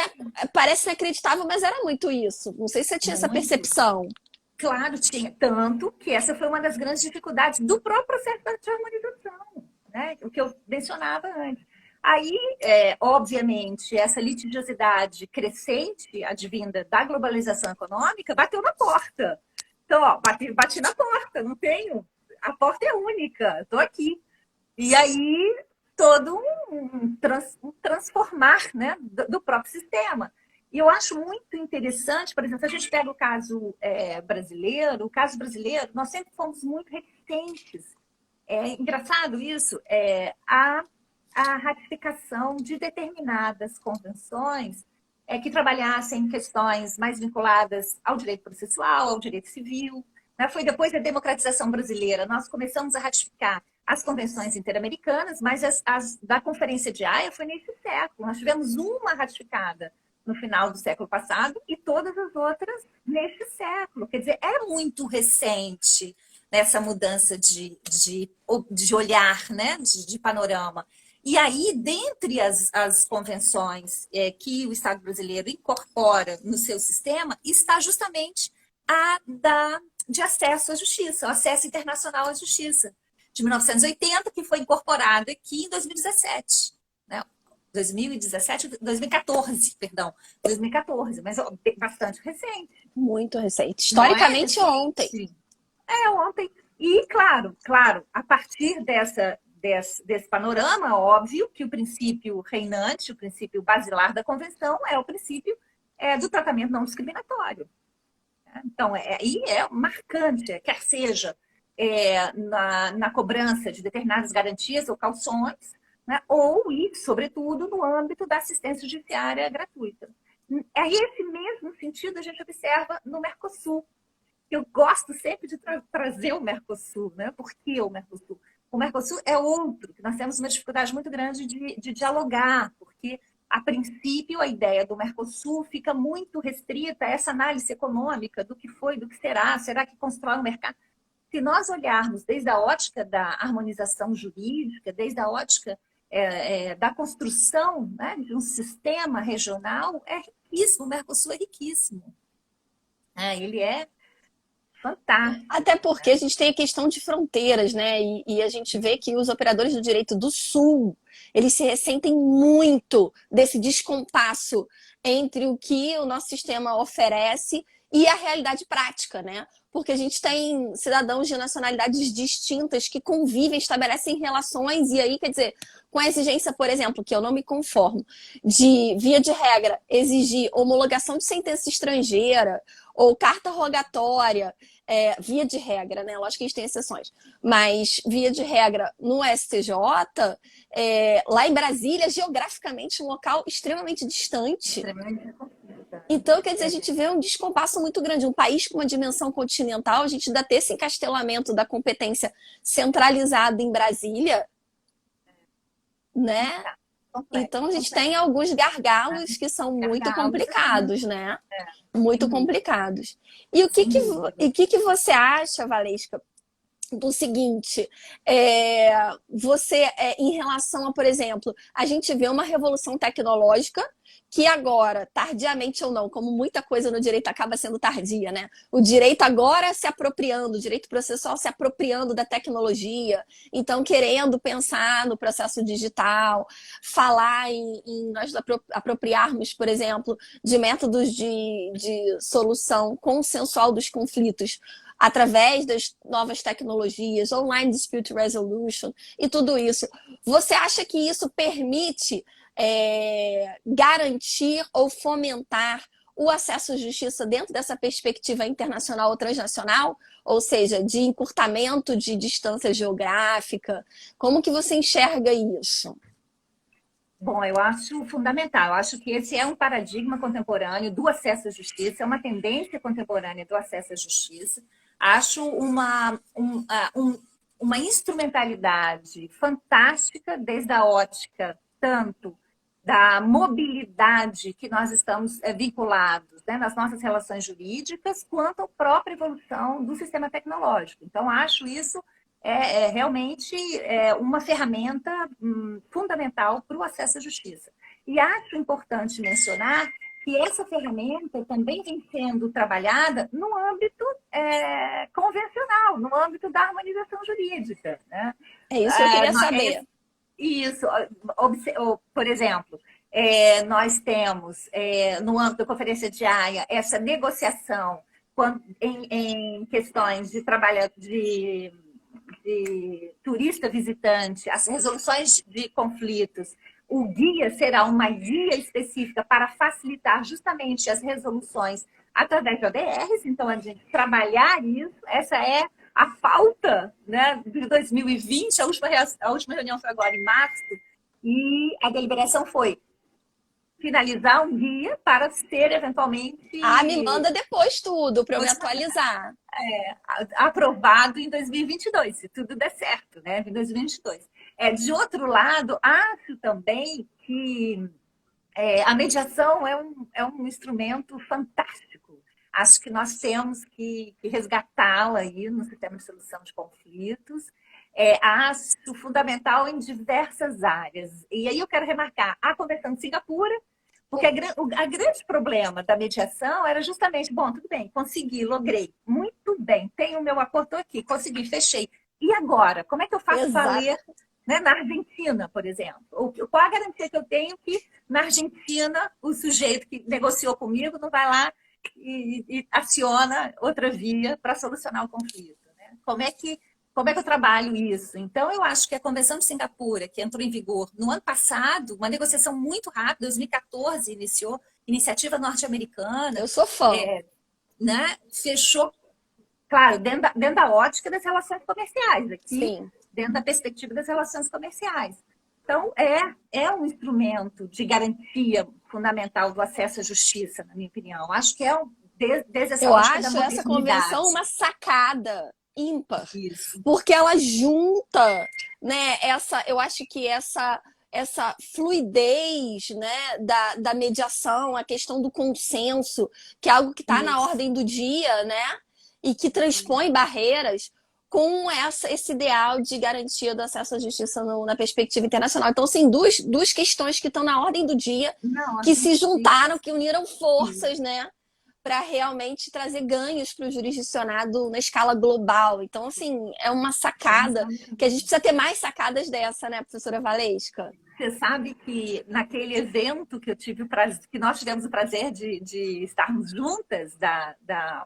Parece inacreditável, mas era muito isso. Não sei se você tinha essa percepção. Claro, tinha. Tanto que essa foi uma das grandes dificuldades do próprio processo de harmonização, né? O que eu mencionava antes. Aí, obviamente, essa litigiosidade crescente, advinda da globalização econômica, bateu na porta. Então, ó, bati na porta, não tenho. A porta é única, estou aqui. E aí, todo um transformar, né, do próprio sistema. E eu acho muito interessante, por exemplo, se a gente pega o caso brasileiro, nós sempre fomos muito resistentes. É engraçado isso, a ratificação de determinadas convenções que trabalhassem questões mais vinculadas ao direito processual, ao direito civil. Né? Foi depois da democratização brasileira, nós começamos a ratificar as convenções interamericanas, mas as da Conferência de Haia foi nesse século. Nós tivemos uma ratificada no final do século passado e todas as outras neste século. Quer dizer, é muito recente nessa mudança de olhar, né? de panorama. E aí, dentre as convenções que o Estado brasileiro incorpora no seu sistema, está justamente de acesso à justiça, o acesso internacional à justiça, de 1980, que foi incorporada aqui em 2017. Né? 2014, mas bastante recente. Muito recente. Historicamente, ontem. Ontem. E, claro, a partir desse panorama, óbvio que o princípio reinante, o princípio basilar da Convenção é o princípio do tratamento não discriminatório. Então, aí é marcante, quer seja na cobrança de determinadas garantias ou calções, né, e, sobretudo, no âmbito da assistência judiciária gratuita. Aí, esse mesmo sentido a gente observa no Mercosul. Eu gosto sempre de trazer o Mercosul, né? Por que o Mercosul? O Mercosul é outro, que nós temos uma dificuldade muito grande de dialogar, porque, a princípio, a ideia do Mercosul fica muito restrita a essa análise econômica do que foi, do que será que constrói um mercado? Se nós olharmos desde a ótica da harmonização jurídica, desde a ótica da construção, né, de um sistema regional, é riquíssimo, o Mercosul é riquíssimo. Ele é fantástico. Até porque a gente tem a questão de fronteiras, né? E a gente vê que os operadores do direito do Sul, eles se ressentem muito desse descompasso entre o que o nosso sistema oferece e a realidade prática, né? Porque a gente tem cidadãos de nacionalidades distintas que convivem, estabelecem relações, e aí, quer dizer, com a exigência, por exemplo, que eu não me conformo, de, via de regra, exigir homologação de sentença estrangeira ou carta rogatória, via de regra, né? Lógico que a gente tem exceções, mas via de regra no STJ, lá em Brasília, geograficamente, um local extremamente distante. Então, quer dizer, a gente vê um descompasso muito grande. Um país com uma dimensão continental, a gente ainda ter esse encastelamento da competência centralizada em Brasília, né? Então, a gente tem complexo. alguns gargalos que são muito Gargalos, assim, complicados, né? sem Muito dúvida, complicados. E sem dúvida. o que que você acha, Valesca, do seguinte, em relação a, por exemplo, a gente vê uma revolução tecnológica que agora, tardiamente ou não, como muita coisa no direito acaba sendo tardia, né? O direito agora se apropriando, o direito processual se apropriando da tecnologia, então querendo pensar no processo digital, falar em nós apropriarmos, por exemplo, de métodos de solução consensual dos conflitos através das novas tecnologias, online dispute resolution e tudo isso. Você acha que isso permite garantir ou fomentar o acesso à justiça dentro dessa perspectiva internacional ou transnacional? Ou seja, de encurtamento de distância geográfica? Como que você enxerga isso? Bom, eu acho fundamental. Eu acho que esse é um paradigma contemporâneo do acesso à justiça, é uma tendência contemporânea do acesso à justiça. Acho uma instrumentalidade fantástica desde a ótica, tanto da mobilidade que nós estamos vinculados, né, nas nossas relações jurídicas, quanto à própria evolução do sistema tecnológico. Então, acho isso realmente uma ferramenta fundamental para o acesso à justiça. E acho importante mencionar que essa ferramenta também vem sendo trabalhada no âmbito convencional, no âmbito da harmonização jurídica. Né? É isso que eu queria saber. Isso, por exemplo, nós temos no âmbito da Conferência de Haia essa negociação em questões de trabalho de turista visitante, as resoluções de conflitos. O guia será uma guia específica para facilitar justamente as resoluções através de ODRs, então a gente trabalhar isso, essa é a pauta, né, de 2020, a última reunião foi agora em março, e a deliberação foi finalizar um guia para ser eventualmente... Me manda depois tudo para eu me atualizar. Aprovado em 2022, se tudo der certo, né, em 2022. De outro lado, acho também que a mediação é um instrumento fantástico. Acho que nós temos que resgatá-la aí no sistema de solução de conflitos. Acho fundamental em diversas áreas. E aí eu quero remarcar a Convenção de Singapura, porque o grande problema da mediação era justamente, bom, tudo bem, consegui, logrei, muito bem, tenho o meu acordo aqui, consegui, fechei. E agora? Como é que eu faço valer, né, na Argentina, por exemplo? Qual a garantia que eu tenho que na Argentina o sujeito que negociou comigo não vai lá e aciona outra via para solucionar o conflito? Né? Como é que eu trabalho isso? Então, eu acho que a Convenção de Singapura, que entrou em vigor no ano passado, uma negociação muito rápida, 2014 iniciou, iniciativa norte-americana. Eu sou fã. Né? Fechou, claro, dentro da ótica das relações comerciais, aqui, sim, dentro da perspectiva das relações comerciais. Então, é um instrumento de garantia fundamental do acesso à justiça, na minha opinião. Acho que desde essa ótica da modernidade. Eu acho essa convenção uma sacada ímpar. Isso. Porque ela junta, né, eu acho que essa fluidez, né, da mediação, a questão do consenso, que é algo que está na ordem do dia, né, e que transpõe barreiras com esse ideal de garantia do acesso à justiça na perspectiva internacional. Então, assim, duas questões que estão na ordem do dia, que se juntaram, que uniram forças, né, para realmente trazer ganhos para o jurisdicionado na escala global. Então, assim, é uma sacada que a gente precisa ter mais sacadas dessa, né, professora Valesca? Você sabe que naquele evento que que nós tivemos o prazer de estarmos juntas da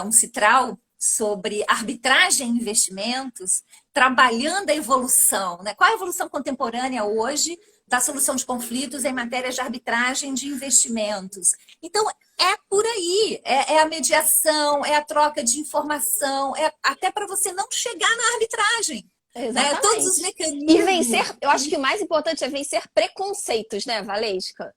Uncitral, sobre arbitragem e investimentos, trabalhando a evolução, né? Qual a evolução contemporânea hoje da solução de conflitos em matéria de arbitragem de investimentos? Então, é por aí, é a mediação, é a troca de informação, até para você não chegar na arbitragem. Né? Todos os mecanismos. E vencer, eu acho que o mais importante é vencer preconceitos, né, Valesca?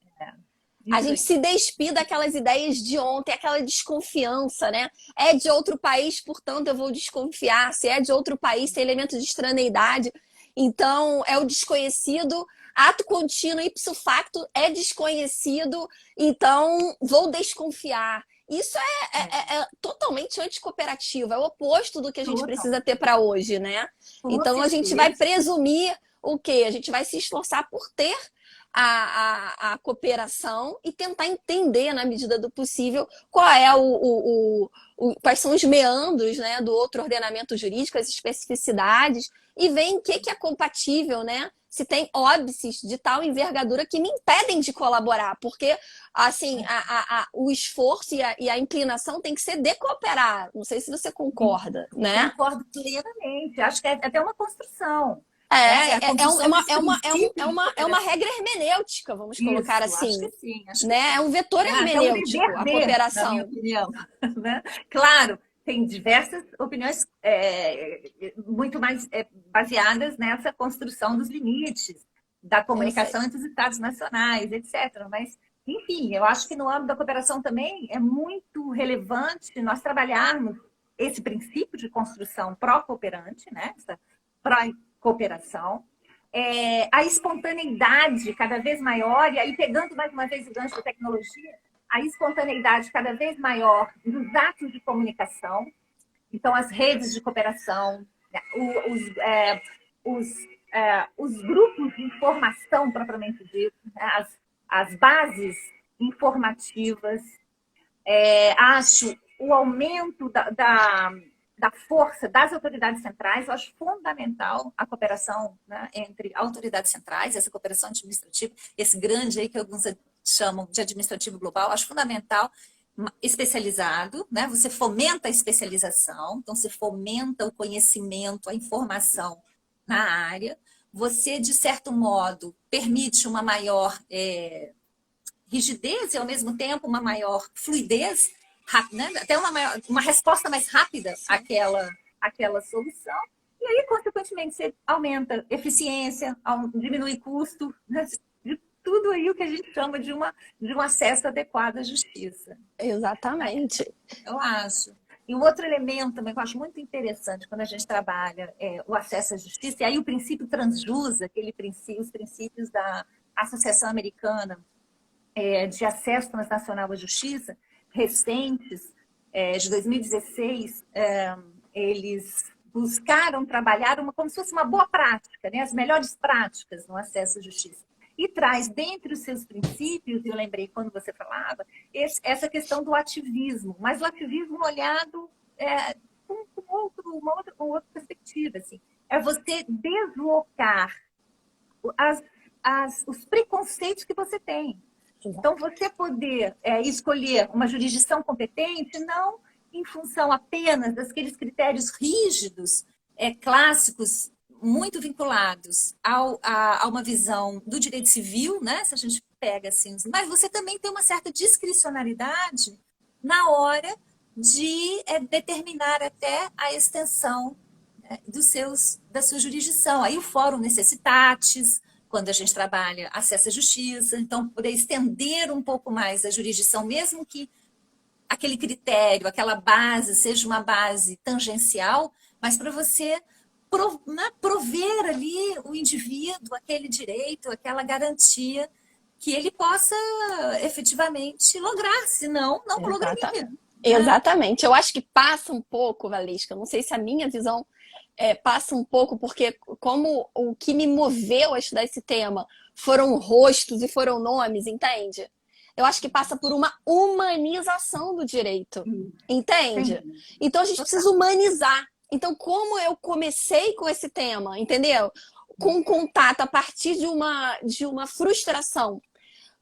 A gente se despir daquelas ideias de ontem, aquela desconfiança, né? É de outro país, portanto eu vou desconfiar. Se é de outro país, tem elemento de extraneidade. Então, é o desconhecido, ato contínuo, ipso facto, é desconhecido, então vou desconfiar. Isso é totalmente anticooperativo, é o oposto do que a gente precisa ter para hoje, né? Com Então a gente vai certeza. presumir o quê? A gente vai se esforçar por ter a cooperação e tentar entender, na medida do possível, qual é quais são os meandros, né, do outro ordenamento jurídico, as especificidades, e ver em que é compatível, né? Se tem óbices de tal envergadura que me impedem de colaborar, porque assim o esforço e a inclinação tem que ser de cooperar. Não sei se você concorda, né? Concordo plenamente. Acho que é até uma construção. Né? É a É construção uma, desse princípio de é uma cooperação. regra hermenêutica, vamos colocar Isso, acho assim. que sim, acho que Né? É sim. um vetor É até um hermenêutico, dever a ver, na minha cooperação. opinião. Né? Claro, tem diversas opiniões muito mais baseadas nessa construção dos limites da Eu sei. comunicação entre os Estados nacionais, etc. Mas, enfim, eu acho que no âmbito da cooperação também é muito relevante nós trabalharmos esse princípio de construção pró-cooperante, né? Essa pró-cooperação, a espontaneidade cada vez maior, e aí pegando mais uma vez o gancho da tecnologia, a espontaneidade cada vez maior nos atos de comunicação, então as redes de cooperação, né, os grupos de informação propriamente dito, né, as bases informativas, acho o aumento da força das autoridades centrais, eu acho fundamental a cooperação, né, entre autoridades centrais, essa cooperação administrativa, esse grande aí que alguns chamam de administrativo global, acho fundamental, especializado, né? Você fomenta a especialização, então você fomenta o conhecimento, a informação na área, você, de certo modo, permite uma maior rigidez e, ao mesmo tempo, uma maior fluidez, né? Até uma resposta mais rápida àquela solução. E aí, consequentemente, você aumenta eficiência, diminui custo, né? De tudo aí o que a gente chama de um acesso adequado à justiça. Exatamente. Eu acho. E um outro elemento também que eu acho muito interessante quando a gente trabalha o acesso à justiça, e aí o princípio transjusa, os princípios da Associação Americana de Acesso Transnacional à Justiça, recentes, de 2016, eles buscaram trabalhar como se fosse uma boa prática, né? As melhores práticas no acesso à justiça. E traz, dentre os seus princípios, e eu lembrei quando você falava, essa questão do ativismo, mas o ativismo olhado com uma outra perspectiva. Assim. É você deslocar os preconceitos que você tem. Então, você poder escolher uma jurisdição competente, não em função apenas daqueles critérios rígidos, clássicos, muito vinculados a uma visão do direito civil, né? Se a gente pega assim, mas você também tem uma certa discricionariedade na hora de determinar até a extensão da sua jurisdição. Aí o fórum necessitatis, quando a gente trabalha acesso à justiça, então poder estender um pouco mais a jurisdição, mesmo que aquele critério, aquela base seja uma base tangencial, mas para você prover ali o indivíduo aquele direito, aquela garantia que ele possa efetivamente lograr, senão não lograria. Exatamente. Eu acho que passa um pouco, Valesca, não sei se a minha visão passa um pouco, porque como o que me moveu a estudar esse tema foram rostos e foram nomes, entende? Eu acho que passa por uma humanização do direito, entende? Então a gente precisa humanizar. Então, como eu comecei com esse tema, entendeu? Com um contato a partir de uma frustração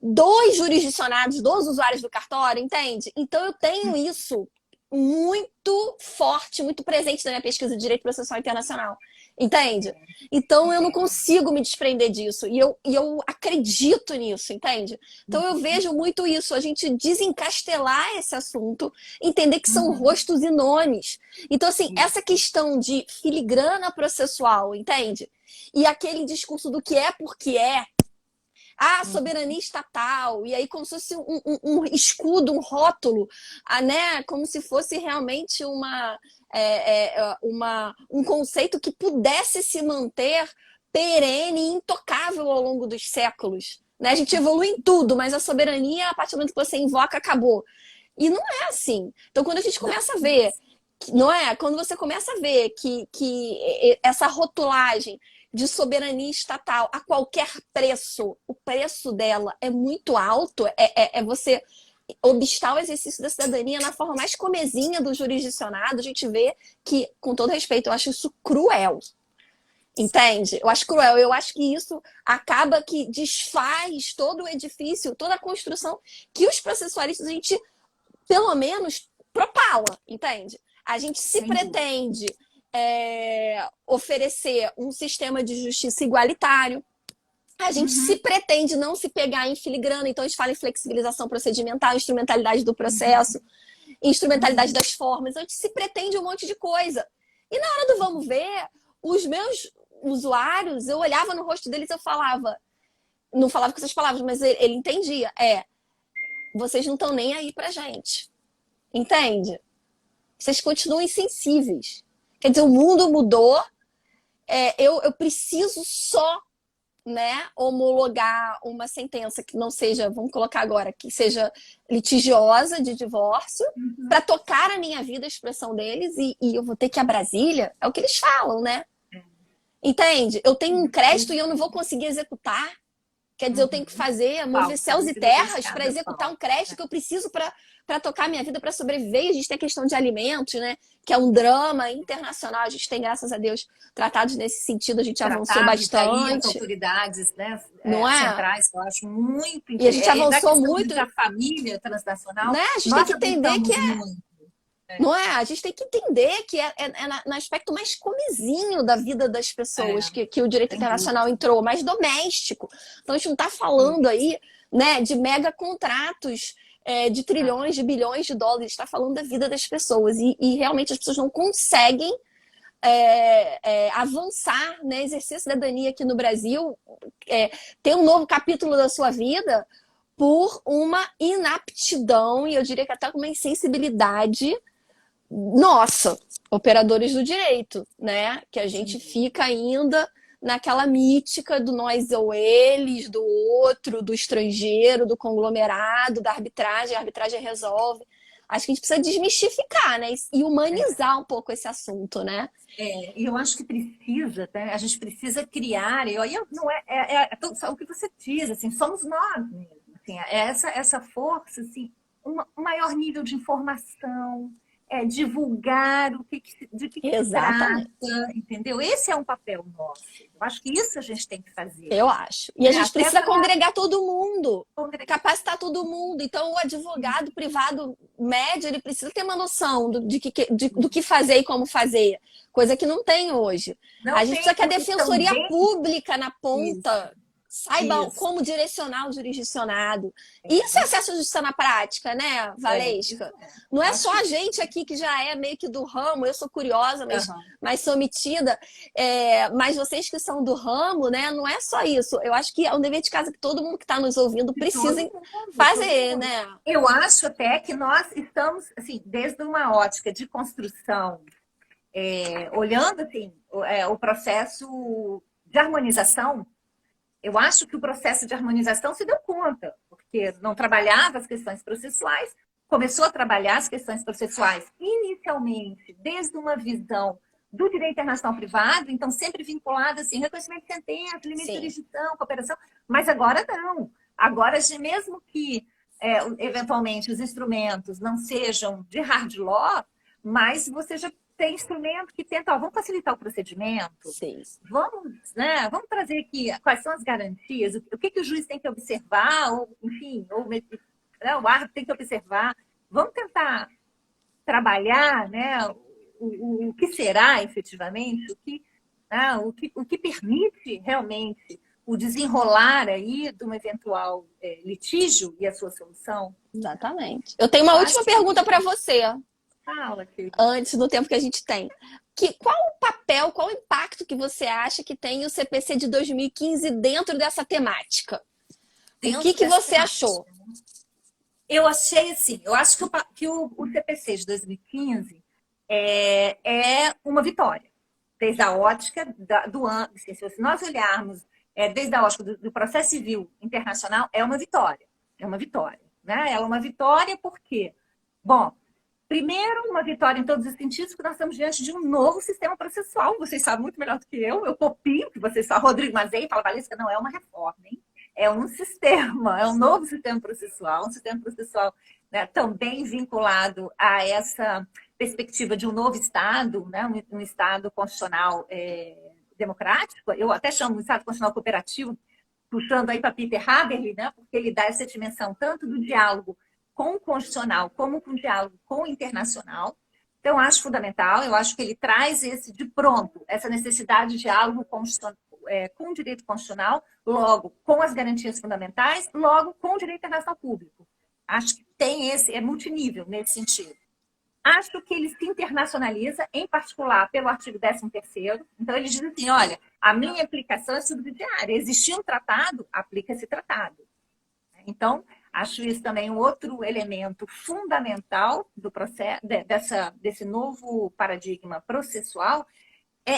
dos jurisdicionados, dos usuários do cartório, entende? Então eu tenho isso muito forte, muito presente na minha pesquisa de direito processual internacional, entende? Então eu não consigo me desprender disso e eu acredito nisso, entende? Então eu vejo muito isso, a gente desencastelar esse assunto, entender que são rostos e nomes. Então assim, essa questão de filigrana processual, entende? E aquele discurso do que é porque é, soberania estatal, e aí como se fosse um escudo, um rótulo, né? Como se fosse realmente um conceito que pudesse se manter perene e intocável ao longo dos séculos. Né? A gente evolui em tudo, mas a soberania, a partir do momento que você invoca, acabou. E não é assim. Então, quando a gente começa a ver, não é? Quando você começa a ver que essa rotulagem de soberania estatal a qualquer preço, o preço dela é muito alto, é você obstar o exercício da cidadania na forma mais comezinha do jurisdicionado, a gente vê que, com todo respeito, eu acho isso cruel. Entende? Eu acho cruel. Eu acho que isso acaba que desfaz todo o edifício, toda a construção que os processualistas, a gente, pelo menos, propala, entende? A gente se pretende oferecer um sistema de justiça igualitário. A gente se pretende não se pegar em filigrana, então a gente fala em flexibilização procedimental, instrumentalidade do processo, instrumentalidade das formas. Então a gente se pretende um monte de coisa. E na hora do vamos ver, os meus usuários, eu olhava no rosto deles e eu falava, não falava com essas palavras, mas ele entendia. Vocês não estão nem aí pra gente. Entende? Vocês continuam insensíveis. Quer dizer, o mundo mudou, eu preciso só, né, homologar uma sentença que não seja, vamos colocar agora, que seja litigiosa de divórcio, para tocar a minha vida, a expressão deles, e eu vou ter que ir a Brasília. É o que eles falam, né? Entende? Eu tenho um crédito e eu não vou conseguir executar. Quer dizer, eu tenho que mover céus e terras para executar um crédito que eu preciso para tocar a minha vida, para sobreviver. E a gente tem a questão de alimentos, né? Que é um drama internacional. A gente tem, graças a Deus, tratados nesse sentido. A gente avançou bastante. As autoridades, né, centrais, eu acho muito interessante. E a gente avançou muito. Da família transnacional. Né? A gente tem que entender que não é? A gente tem que entender que é no aspecto mais comezinho da vida das pessoas que o direito internacional entrou, mais doméstico. Então a gente não está falando aí, né, de mega contratos de trilhões, de bilhões de dólares, está falando da vida das pessoas. E realmente as pessoas não conseguem avançar, né, exercer cidadania aqui no Brasil, ter um novo capítulo da sua vida por uma inaptidão, e eu diria que até uma insensibilidade nossa, operadores do direito, né? Que a gente fica ainda naquela mítica do nós ou eles, do outro, do estrangeiro, do conglomerado, da arbitragem, a arbitragem resolve. Acho que a gente precisa desmistificar, né? E humanizar um pouco esse assunto, né? E eu acho que precisa, né? A gente precisa criar, não o que você diz, assim, somos nós mesmo. Assim, essa força, assim, um maior nível de informação, divulgar de que se trata, entendeu? Esse é um papel nosso. Eu acho que isso a gente tem que fazer. Eu acho. E a gente precisa congregar todo mundo, capacitar todo mundo. Então, o advogado privado médio, ele precisa ter uma noção do que fazer e como fazer. Coisa que não tem hoje. A gente precisa que a defensoria pública na ponta saiba como direcionar o jurisdicionado. Isso é acesso à justiça na prática, né, Valesca? Não é só a gente aqui que já é meio que do ramo, eu sou curiosa, mas sou metida, mas vocês que são do ramo, né, não é só isso. Eu acho que é um dever de casa que todo mundo que está nos ouvindo precisa fazer, né? Eu acho até que nós estamos, assim, desde uma ótica de construção, olhando, assim, o processo de harmonização. Eu acho que o processo de harmonização se deu conta, porque não trabalhava as questões processuais, começou a trabalhar as questões processuais inicialmente desde uma visão do direito internacional privado, então sempre vinculado assim, reconhecimento de sentença, limite de jurisdição, cooperação, mas agora não. Agora, mesmo que eventualmente os instrumentos não sejam de hard law, mas você já tem instrumento que tenta, vamos facilitar o procedimento, vamos trazer aqui quais são as garantias, o que o juiz tem que observar, ou, enfim, o árbitro tem que observar, vamos tentar trabalhar, né, o que será efetivamente, o que permite realmente o desenrolar aí de um eventual litígio e a sua solução. Exatamente. Eu tenho uma última pergunta para você. Antes do tempo que a gente tem. Qual o papel, qual o impacto que você acha que tem o CPC de 2015 dentro dessa temática? O que você achou? Eu achei assim, eu acho que o CPC de 2015 é uma vitória. desde a ótica se nós olharmos desde a ótica do processo civil internacional, é uma vitória. É uma vitória. Né? É uma vitória porque, bom, primeiro, uma vitória em todos os sentidos, porque nós estamos diante de um novo sistema processual. Vocês sabem muito melhor do que eu copio, que vocês falam, Rodrigo Mazei fala, Valesca, não é uma reforma, hein? É um sistema, é um novo sistema processual, né, também vinculado a essa perspectiva de um novo Estado, né, um Estado constitucional democrático, eu até chamo de Estado constitucional cooperativo, puxando aí para Peter Haberle, né, porque ele dá essa dimensão tanto do diálogo com o constitucional como com o diálogo com o internacional. Então, eu acho fundamental, eu acho que ele traz de pronto, essa necessidade de diálogo com o direito constitucional, logo com as garantias fundamentais, logo com o direito internacional público. Acho que é multinível nesse sentido. Acho que ele se internacionaliza, em particular pelo artigo 13º. Então, ele diz assim, olha, a minha aplicação é subsidiária. Existir um tratado, aplica-se tratado. Então, acho isso também um outro elemento fundamental do processo, desse novo paradigma processual,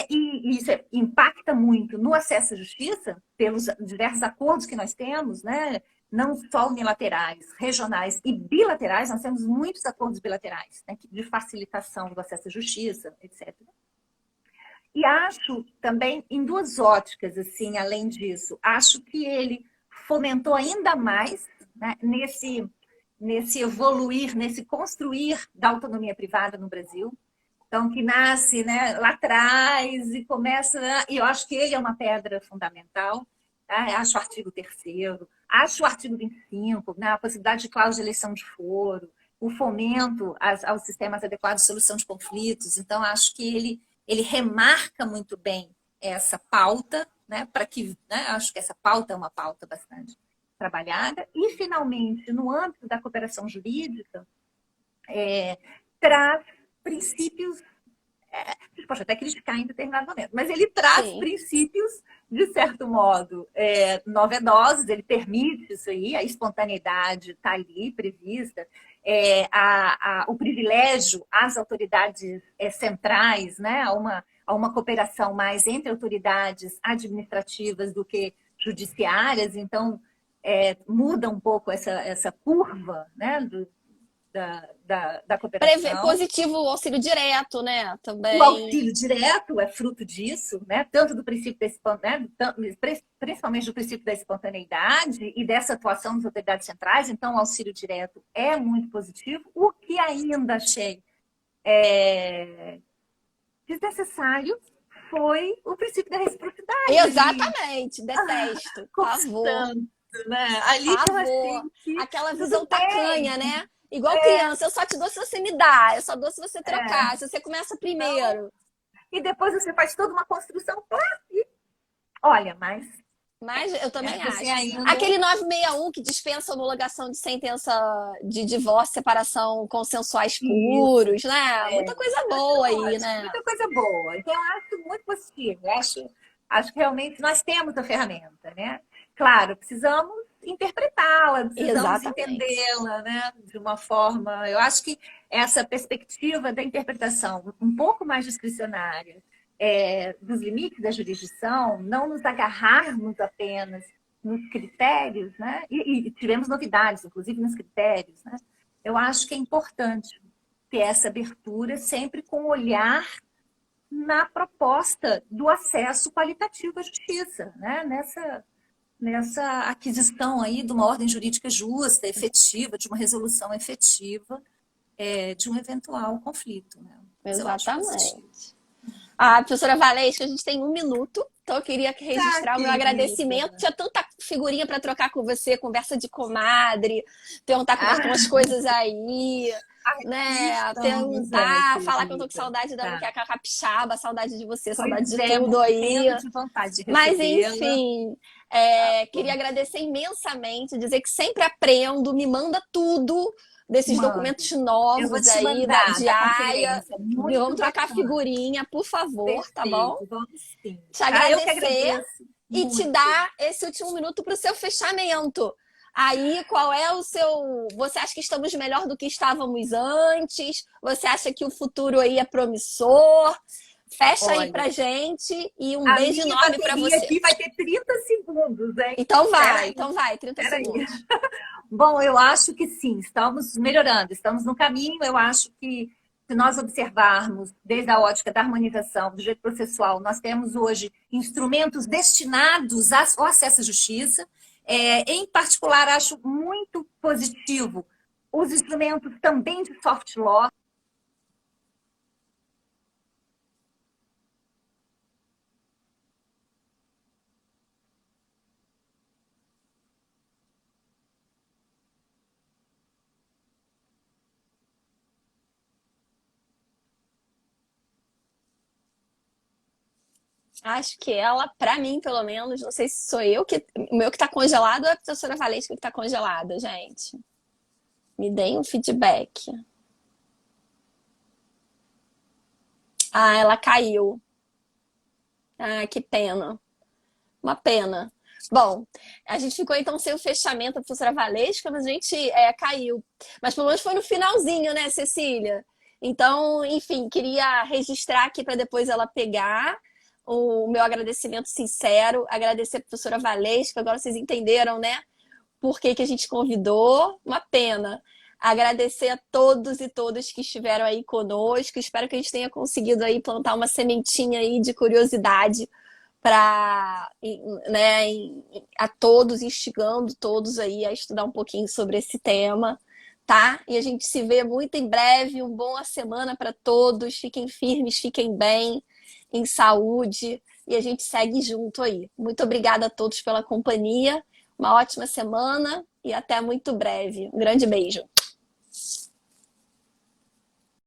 e isso impacta muito no acesso à justiça, pelos diversos acordos que nós temos, né? Não só unilaterais, regionais e bilaterais, nós temos muitos acordos bilaterais, né? De facilitação do acesso à justiça, etc. E acho também, em duas óticas, assim, além disso, acho que ele fomentou ainda mais, né, nesse evoluir, nesse construir da autonomia privada no Brasil. Então, que nasce, né, lá atrás e começa... E eu acho que ele é uma pedra fundamental. Tá? Acho o artigo 3º, acho o artigo 25, né, a possibilidade de cláusula de eleição de foro, o fomento aos sistemas adequados de solução de conflitos. Então, acho que ele remarca muito bem essa pauta, né, para que, né, acho que essa pauta é uma pauta bastante trabalhada. E, finalmente, no âmbito da cooperação jurídica, traz princípios, a gente pode até criticar em determinado momento, mas ele traz princípios, de certo modo, novedosos, ele permite isso aí, a espontaneidade está ali prevista, o privilégio às autoridades centrais, né, a uma cooperação mais entre autoridades administrativas do que judiciárias, então muda um pouco essa curva, né, da cooperação. Positivo o auxílio direto, né? Também. O auxílio direto é fruto disso, né? Tanto do princípio principalmente do princípio da espontaneidade e dessa atuação das autoridades centrais. Então, o auxílio direto é muito positivo. O que ainda achei desnecessário foi o princípio da reciprocidade. Exatamente, detesto. Por favor. Né? Ali eu achei que... Aquela visão tacanha, né? Igual criança, eu só te dou se você me dá, eu só dou se você trocar, se você começa primeiro. E depois você faz toda uma construção. E... Olha, mas eu também acho. Aquele 961 que dispensa a homologação de sentença de divórcio, separação consensuais puros, né? Muita coisa boa aí, né? Muita coisa boa. Então, eu acho muito positivo. Acho que realmente nós temos a ferramenta, né? Claro, precisamos interpretá-la, precisamos entendê-la, né? De uma forma... Eu acho que essa perspectiva da interpretação um pouco mais discricionária dos limites da jurisdição, não nos agarrarmos apenas nos critérios, né? E tivemos novidades, inclusive nos critérios, né? Eu acho que é importante ter essa abertura sempre com olhar na proposta do acesso qualitativo à justiça, né? Nessa aquisição aí de uma ordem jurídica justa, efetiva, de uma resolução efetiva de um eventual conflito. Né? Exatamente. Professora Valesca, a gente tem 1 minuto, então eu queria registrar o meu agradecimento. Tinha tanta figurinha para trocar com você, conversa de comadre, perguntar como estão as coisas aí, né? Perguntar, falar que eu tô com saudade da Muqueca Capixaba, saudade de você, saudade de tudo aí. De vontade de mas enfim, queria agradecer imensamente, dizer que sempre aprendo, me manda tudo desses documentos novos aí da Diaia. Vamos trocar figurinha, por favor, perfeito, tá bom? Vamos sim. Te agradecer e te dar esse último minuto para o seu fechamento. Aí, qual é o seu... Você acha que estamos melhor do que estávamos antes? Você acha que o futuro aí é promissor? Fecha aí Olha, pra gente e um a beijo minha enorme pra bateria você. aqui vai ter 30 segundos, hein? Então vai, 30 Peraí. segundos. Bom, eu acho que sim, estamos melhorando, estamos no caminho. Eu acho que, se nós observarmos desde a ótica da harmonização, do direito processual, nós temos hoje instrumentos destinados ao acesso à justiça. Em particular, acho muito positivo os instrumentos também de soft law. Acho que ela, pra mim, pelo menos, não sei se sou eu que. O meu que tá congelado ou é a professora Valesca que tá congelada, gente? Me deem um feedback. Ah, ela caiu. Ah, que pena. Uma pena. Bom, a gente ficou então sem o fechamento da professora Valesca, mas a gente caiu. Mas pelo menos foi no finalzinho, né, Cecília? Então, enfim, queria registrar aqui para depois ela pegar o meu agradecimento sincero, agradecer a professora Valesca, agora vocês entenderam, né? Por que que a gente convidou, uma pena. Agradecer a todos e todas que estiveram aí conosco. Espero que a gente tenha conseguido aí plantar uma sementinha aí de curiosidade para, né, a todos, instigando todos aí a estudar um pouquinho sobre esse tema, tá? E a gente se vê muito em breve. Uma boa semana para todos. Fiquem firmes, fiquem bem, em saúde, e a gente segue junto aí. Muito obrigada a todos pela companhia. Uma ótima semana e até muito breve. Um grande beijo.